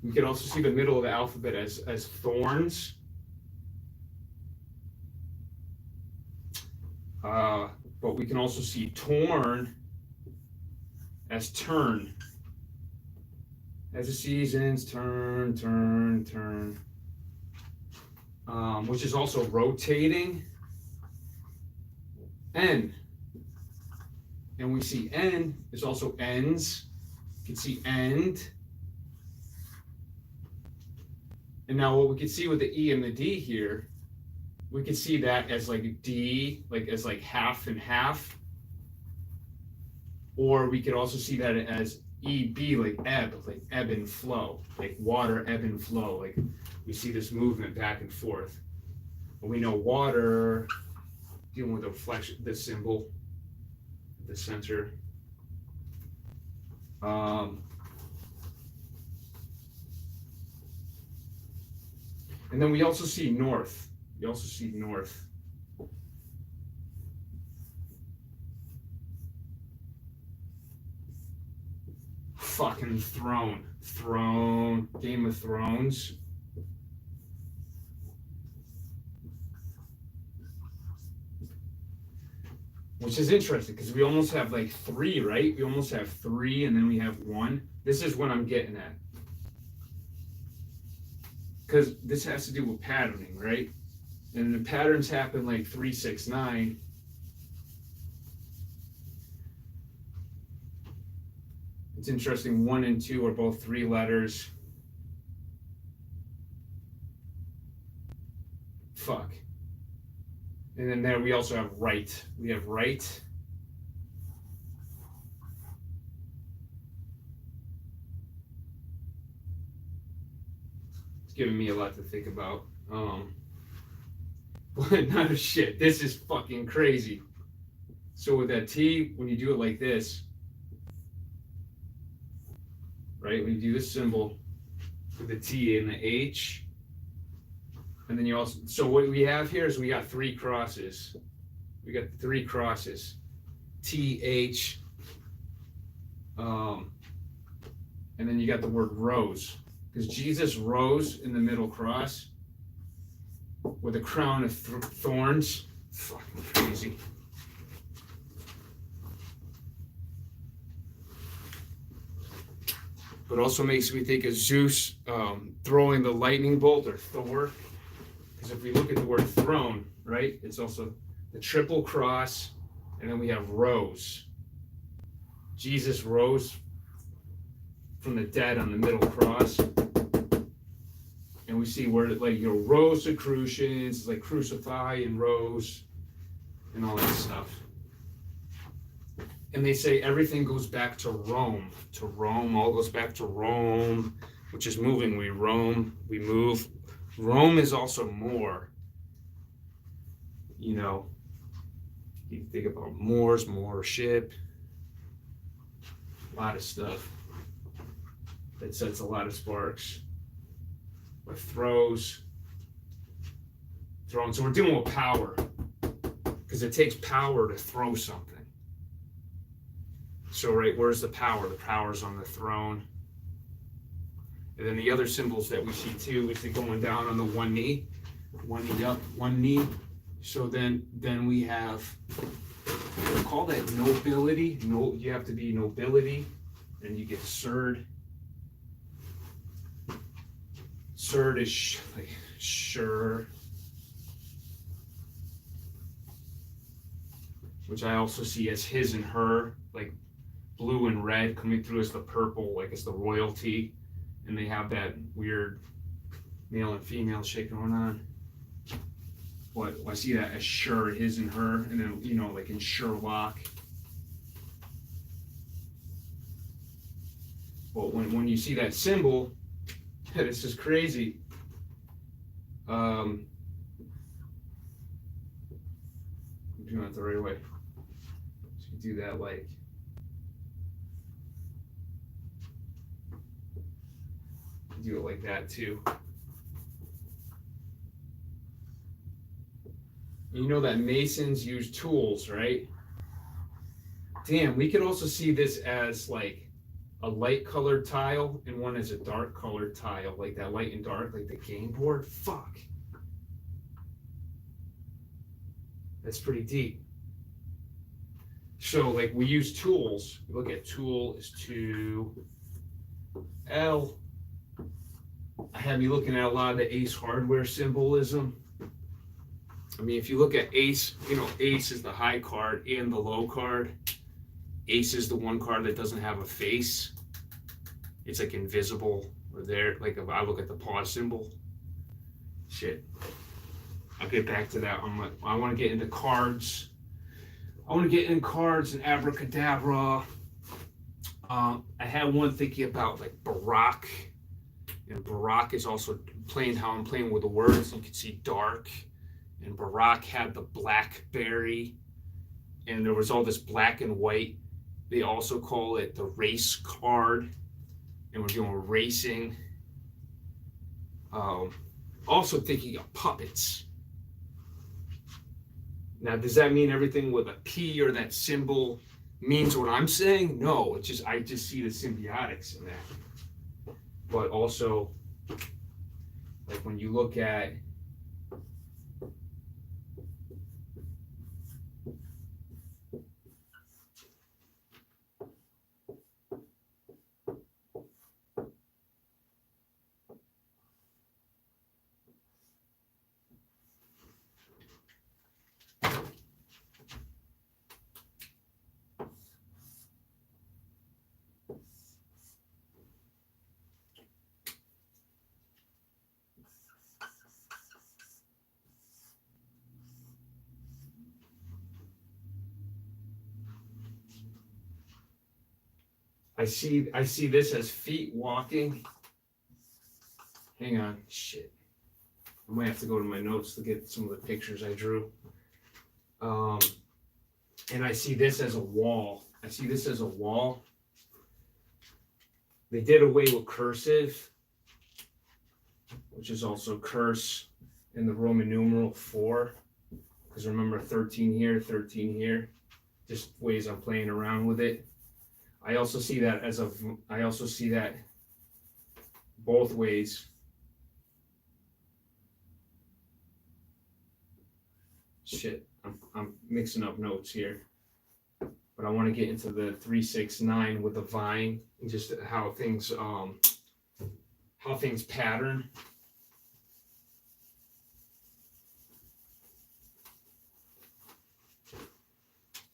we can also see the middle of the alphabet as thorns. But we can also see torn as turn. As the seasons turn. Which is also rotating. N. And we see N is also ends. You can see end. And now what we can see with the E and the D here, we can see that as like D, like as like half and half. Or we could also see that as EB, like ebb and flow, like water ebb and flow. Like we see this movement back and forth. And we know water, dealing with the reflection, this symbol, the center. And then we also see north. We also see north. Fucking throne. Throne. Game of Thrones. Which is interesting because we almost have like 3, right? We almost have 3 and then we have 1. This is what I'm getting at. Because this has to do with patterning, right? And the patterns happen like 3, 6, 9. It's interesting, 1 and 2 are both 3 letters. Fuck. And then there we also have right. We have right. It's giving me a lot to think about. But not a shit. This is fucking crazy. So with that T, when you do it like this, right? When you do this symbol with the T and the H, and then you also, so what we have here is we got 3 crosses. We got 3 crosses. T, H, and then you got the word rose. Because Jesus rose in the middle cross with a crown of thorns. Fucking crazy. But also makes me think of Zeus throwing the lightning bolt, or Thor. Because if we look at the word throne, right, it's also the triple cross, and then we have rose. Jesus rose from the dead on the middle cross. And we see where, like, you know, Rosicrucians, like crucify and rose and all that stuff. And they say everything goes back to Rome. To Rome, all goes back to Rome, which is moving. We roam, we move. Rome is also more, you know, you think about Moors, Moorship, a lot of stuff that sets a lot of sparks. But throws, thrown. So we're dealing with power, because it takes power to throw something. So, right, where's the power? The power's on the throne. And then the other symbols that we see too is the going down on the one knee up, one knee. So then we have, we'll call that nobility. No, you have to be nobility, and you get surd. Surd is like sure, which I also see as his and her, like blue and red coming through as the purple, like it's the royalty. And they have that weird male and female shit going on. But I see that as sure, his and her, and then, you know, like in Sherlock. But when you see that symbol, this is crazy. I'm doing it the right way. So you do that like. Do it like that too. You know that masons use tools, right? Damn, we could also see this as like a light colored tile and one as a dark colored tile, like that light and dark, like the game board. Fuck. That's pretty deep. So like we use tools. We look at tool is to L. I have you looking at a lot of the Ace hardware symbolism. I mean, if you look at Ace, you know, Ace is the high card and the low card. Ace is the one card that doesn't have a face. It's like invisible or there. Like if I look at the pause symbol. Shit. I'll get back to that. I want to get into cards. I want to get in cards and abracadabra. I had one thinking about like Barack. And Barack is also playing how I'm playing with the words. You can see dark. And Barack had the blackberry. And there was all this black and white. They also call it the race card. And we're doing racing. also thinking of puppets. Now, does that mean everything with a P or that symbol means what I'm saying? No, it's just, I just see the symbiotics in that. But also, like when you look at I see this as feet walking. Hang on, shit. I might have to go to my notes to get some of the pictures I drew. And I see this as a wall. I see this as a wall. They did away with cursive, which is also curse in the Roman numeral 4. Because remember 13 here, 13 here. Just ways I'm playing around with it. I also see that both ways. Shit, I'm mixing up notes here. But I want to get into the 369 with the vine and just how things pattern.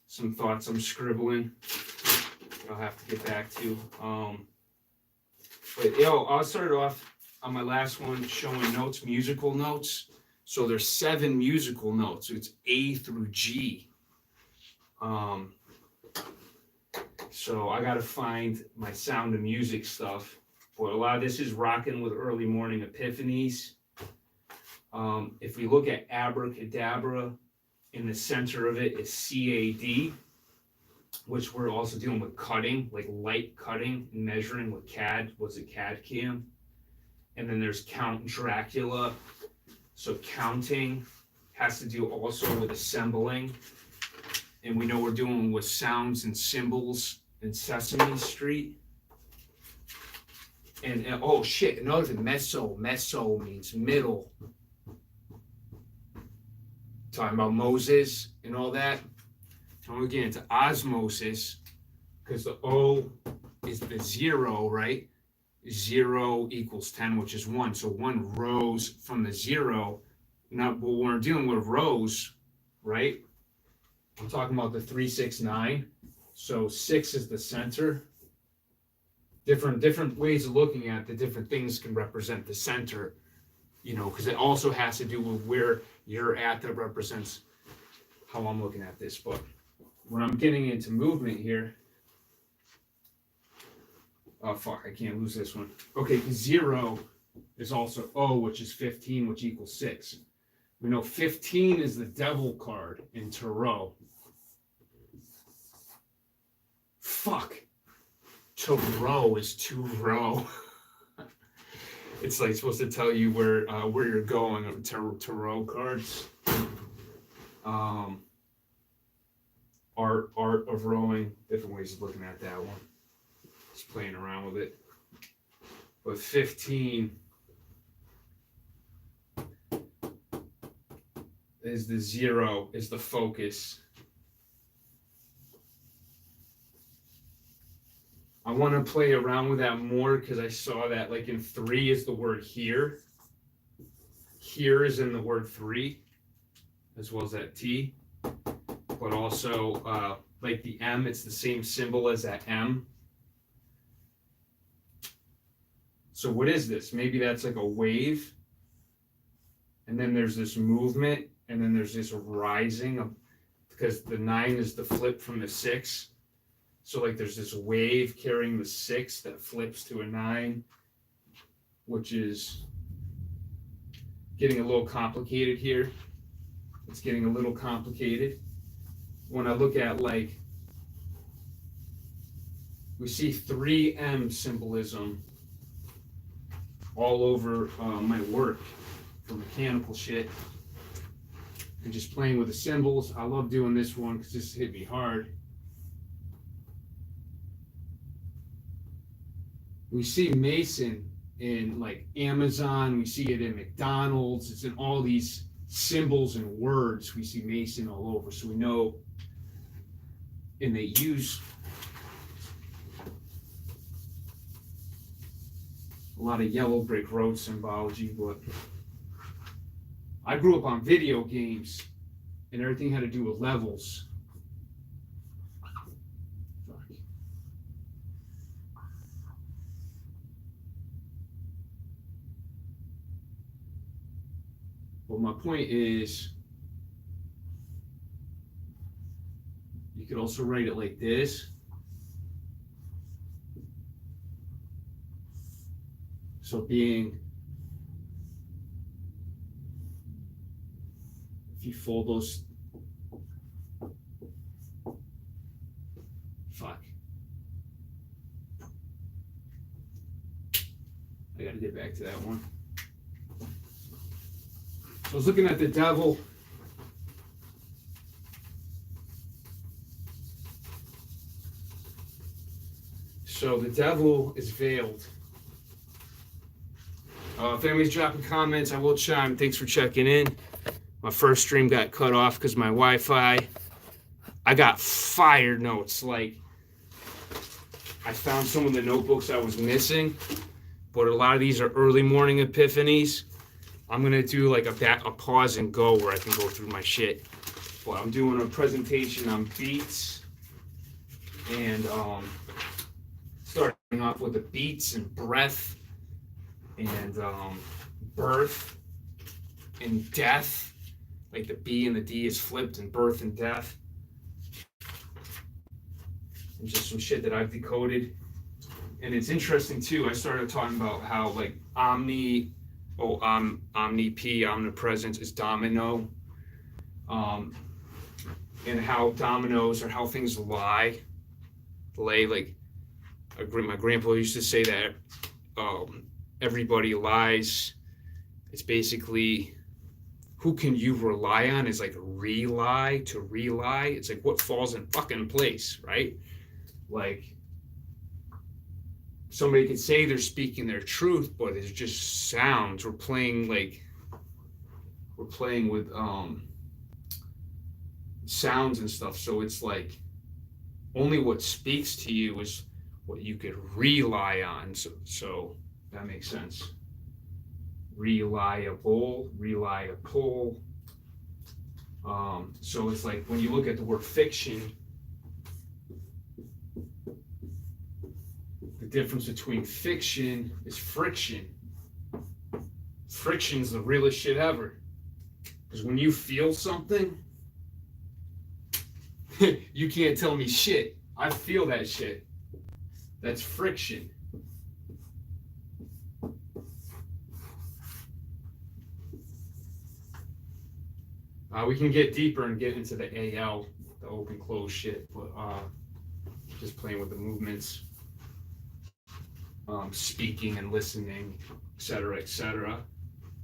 Some thoughts I'm scribbling. I'll have to get back to. But I'll start off on my last one showing notes, musical notes. So there's 7 musical notes. So it's A through G. So I gotta find my Sound of Music stuff. But a lot of this is rocking with early morning epiphanies. If we look at abracadabra, in the center of it is CAD, which we're also dealing with cutting, like light cutting and measuring with CAD. What's a CAD cam? And then there's Count Dracula. So counting has to do also with assembling. And we know we're doing with sounds and symbols in Sesame Street. And oh shit, another thing, meso means middle. Talking about Moses and all that. And we get into osmosis, because the O is the 0, right? 0 equals 10, which is 1. So 1 rose from the 0. Now, but when we're dealing with rows, right? I'm talking about the 369. So 6 is the center. Different ways of looking at the different things can represent the center, you know, because it also has to do with where you're at that represents how I'm looking at this. But when I'm getting into movement here, oh fuck, I can't lose this one. Okay, 0 is also O, which is 15, which equals 6. We know 15 is the devil card in Tarot. Fuck. Tarot is to row. It's like supposed to tell you where you're going. Tarot cards. Art of rowing. Different ways of looking at that one. Just playing around with it. But 15 is the 0, is the focus. I want to play around with that more because I saw that like in 3 is the word here. Here is in the word 3, as well as that T. But also like the M, it's the same symbol as that M. So what is this? Maybe that's like a wave. And then there's this movement. And then there's this rising of, because the 9 is the flip from the 6. So like there's this wave carrying the 6 that flips to a 9, which is getting a little complicated here. It's getting a little complicated. When I look at like, we see 3M symbolism all over my work. for mechanical shit. And just playing with the symbols. I love doing this one because this hit me hard. We see Mason in like Amazon, we see it in McDonald's, it's in all these symbols and words. We see Mason all over, so we know. And they use a lot of yellow brick road symbology, but I grew up on video games and everything had to do with levels. But my point is, you could also write it like this. So being, if you fold those, fuck. I gotta get back to that one. So I was looking at the devil. So the devil is veiled. If anybody's dropping comments, I will chime. Thanks for checking in. My first stream got cut off because my Wi-Fi. I got fire notes. Like, I found some of the notebooks I was missing, but a lot of these are early morning epiphanies. I'm gonna do like a pause and go where I can go through my shit. But I'm doing a presentation on beats and starting off with the beats and breath and birth and death. Like the B and the D is flipped in birth and death. And just some shit that I've decoded. And it's interesting too, I started talking about how like omni P, omnipresence is domino. And how dominoes are how things lie. Like my grandpa used to say that everybody lies. It's basically, who can you rely on is like rely to rely. It's like what falls in fucking place, right? Like somebody could say they're speaking their truth, but it's just sounds. We're playing with sounds and stuff. So it's like only what speaks to you is what you could rely on. So that makes sense. Reliable. So it's like when you look at the word fiction, the difference between fiction is friction. Friction's the realest shit ever. Because when you feel something, you can't tell me shit. I feel that shit. That's friction. We can get deeper and get into the AL, the open close shit, but just playing with the movements, speaking and listening, etc., etc.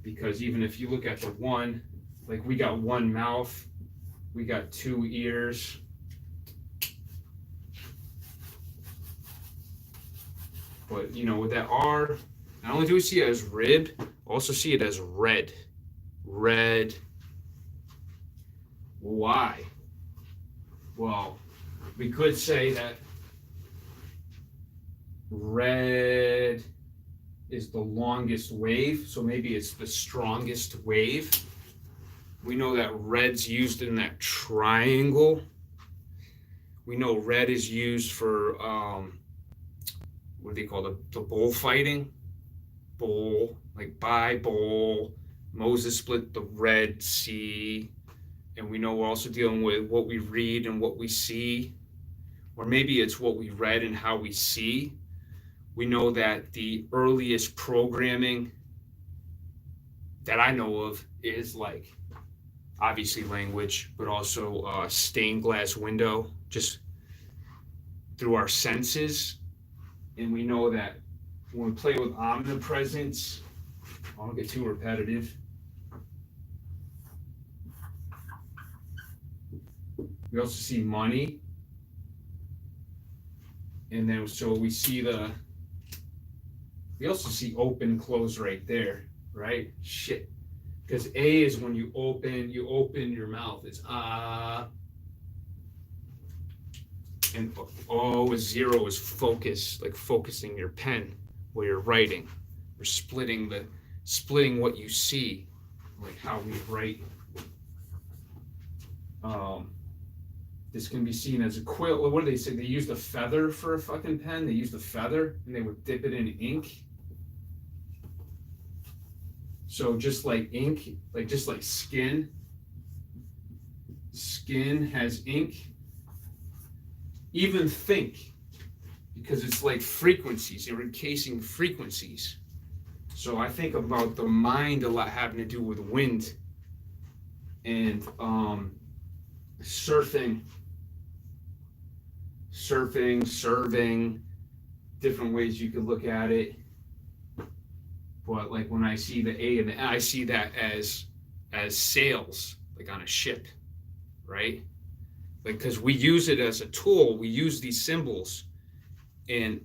Because even if you look at the one, like we got one mouth, we got two ears. But you know, with that R, not only do we see it as rib, also see it as red. Red. Why? Well, we could say that red is the longest wave, so maybe it's the strongest wave. We know that red's used in that triangle. We know red is used for what do they call the bullfighting? Bull, like by bull. Moses split the Red Sea. And we know we're also dealing with what we read and what we see. Or maybe it's what we read and how we see. We know that the earliest programming that I know of is like, obviously language, but also stained glass window, just through our senses. And we know that when we play with omnipresence, I don't get too repetitive, We also see money. And then so we also see open, close right there, right? Shit. Because A is when you open your mouth. It's and O is 0 is focus, like focusing your pen where you're writing. Or splitting what you see, like how we write. This can be seen as a quill. What do they say? They used a feather for a fucking pen. They used a feather and they would dip it in ink. So just like ink, just like skin has ink. Even think, because it's like frequencies. You're encasing frequencies. So I think about the mind a lot having to do with wind and surfing, serving, different ways you could look at it. But like when I see the A and the I see that as sails, like on a ship, right? Like, because we use it as a tool, we use these symbols. And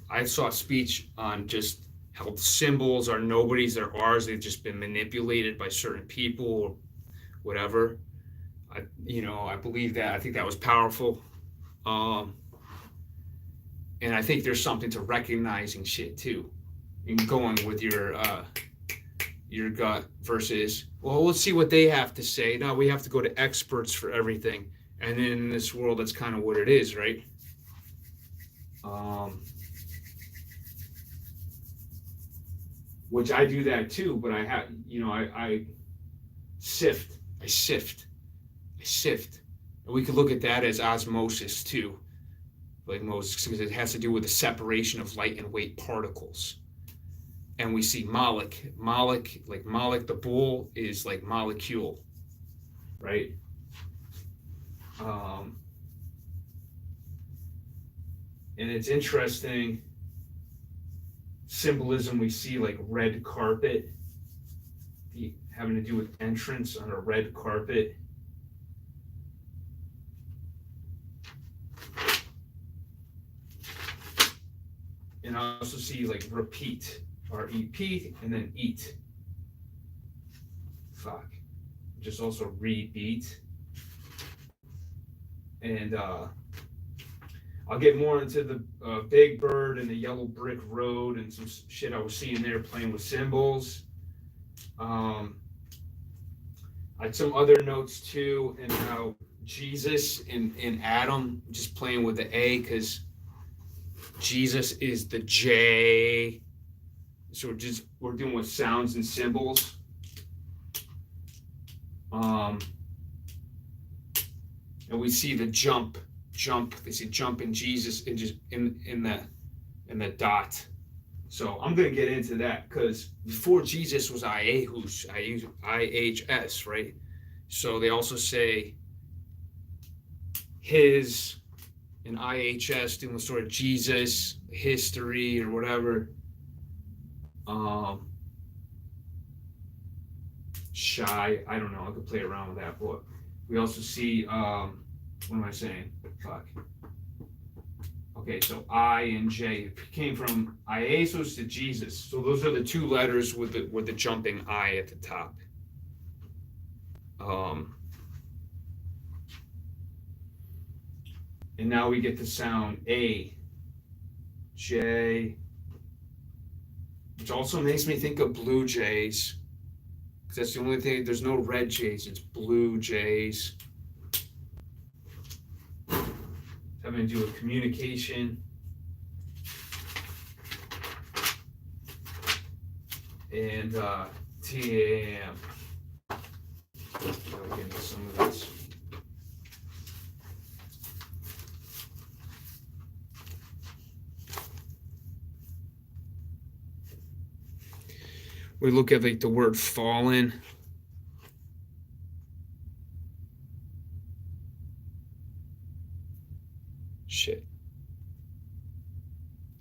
I saw a speech on just how symbols are nobody's, they're ours. They've just been manipulated by certain people or whatever. I believe that. I think that was powerful. And I think there's something to recognizing shit too, and going with your gut versus, well, let's see what they have to say. No, we have to go to experts for everything. And in this world, that's kind of what it is, right? Which I do that too, but I have, I sift. And we could look at that as osmosis too, like Moses, because it has to do with the separation of light and weight particles. And we see Moloch, the bull is like molecule, right? And it's interesting, symbolism we see, like red carpet, having to do with entrance on a red carpet. And I also see like repeat, R-E-P, and then eat. Fuck. Just also repeat. And I'll get more into the Big Bird and the Yellow Brick Road and some shit I was seeing there playing with symbols. I had some other notes too, and how Jesus and Adam, just playing with the A, because Jesus is the J. So we're doing with sounds and symbols. And we see the jump. They see jump in Jesus and just in the dot. So I'm gonna get into that, because before Jesus was IHS, right? So they also say his and IHS, doing the story of Jesus, history or whatever. Shy, I don't know. I could play around with that, but we also see what am I saying? Fuck. Okay, so I and J came from Iesus to Jesus. So those are the two letters with the jumping I at the top. And now we get the sound A, J, which also makes me think of Blue Jays. Because that's the only thing, there's no red Jays, it's Blue Jays. Having to do with communication. And TAM. Get into some of this. We look at like the word fallen. Shit.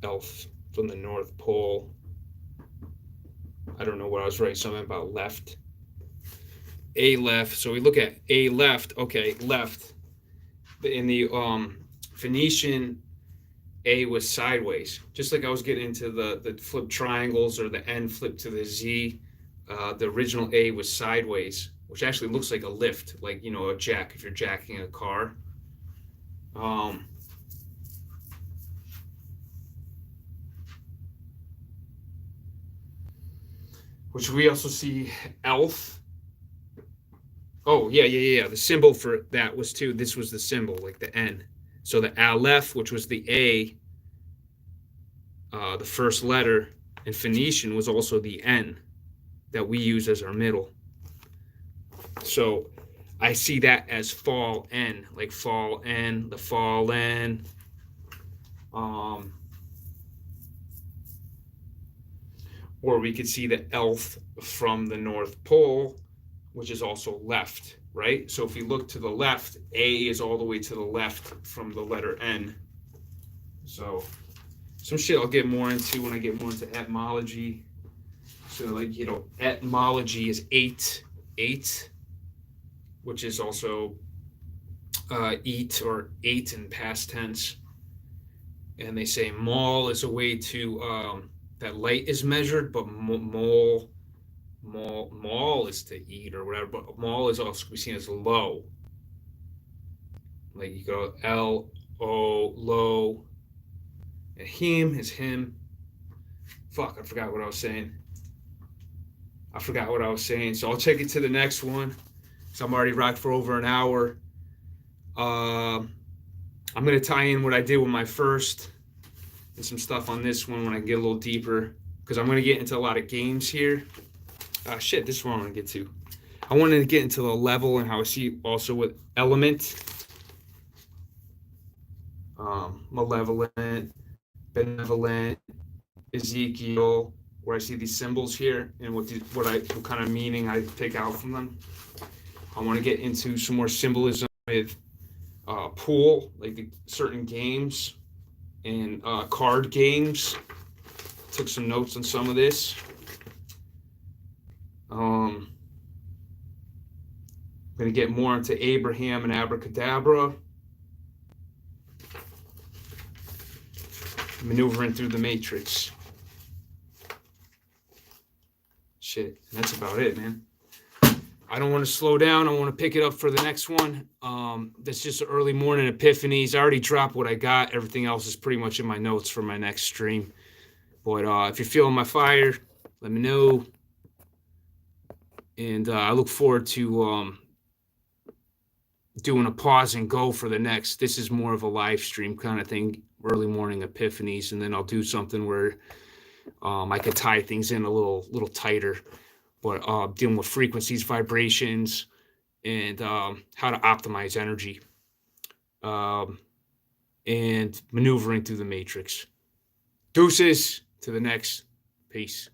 Elf from the North Pole. I don't know what I was writing, something about left. A left. So we look at A left. Okay, left. in the Phoenician, A was sideways. Just like I was getting into the flip triangles or the N flip to the Z, the original A was sideways, which actually looks like a lift, like, you know, a jack if you're jacking a car. Which we also see ELF. Oh, yeah. The symbol for that was too, this was the symbol, like the N. So the Aleph, which was the A, the first letter, in Phoenician was also the N that we use as our middle. So I see that as fall N, like fall N, the fall N. Or we could see the ELF from the North Pole, which is also left, right? So if we look to the left, A is all the way to the left from the letter N. So some shit I'll get more into when I get more into etymology. So, like, you know, etymology is eight, which is also eat or ate in past tense. And they say mol is a way to that light is measured, but mol is to eat or whatever. But mol is also seen as low. Like you go L-O, low. And him is him. Fuck, I forgot what I was saying. So I'll take it to the next one. So I'm already rocked for over an hour. I'm going to tie in what I did with my first and some stuff on this one when I get a little deeper, because I'm going to get into a lot of games here. This is what I want to get to. I wanted to get into the level and how I see also with element, malevolent, benevolent, Ezekiel, where I see these symbols here and what kind of meaning I take out from them. I want to get into some more symbolism with pool, like the certain games and card games. Took some notes on some of this. I'm going to get more into Abraham and abracadabra. Maneuvering through the matrix. Shit, that's about it, man. I don't want to slow down. I want to pick it up for the next one. That's just early morning epiphanies. I already dropped what I got. Everything else is pretty much in my notes for my next stream. But if you're feeling my fire, let me know. And I look forward to doing a pause and go for the next. This is more of a live stream kind of thing, early morning epiphanies, and then I'll do something where I could tie things in a little tighter. But dealing with frequencies, vibrations, and how to optimize energy, and maneuvering through the matrix. Deuces to the next. Peace.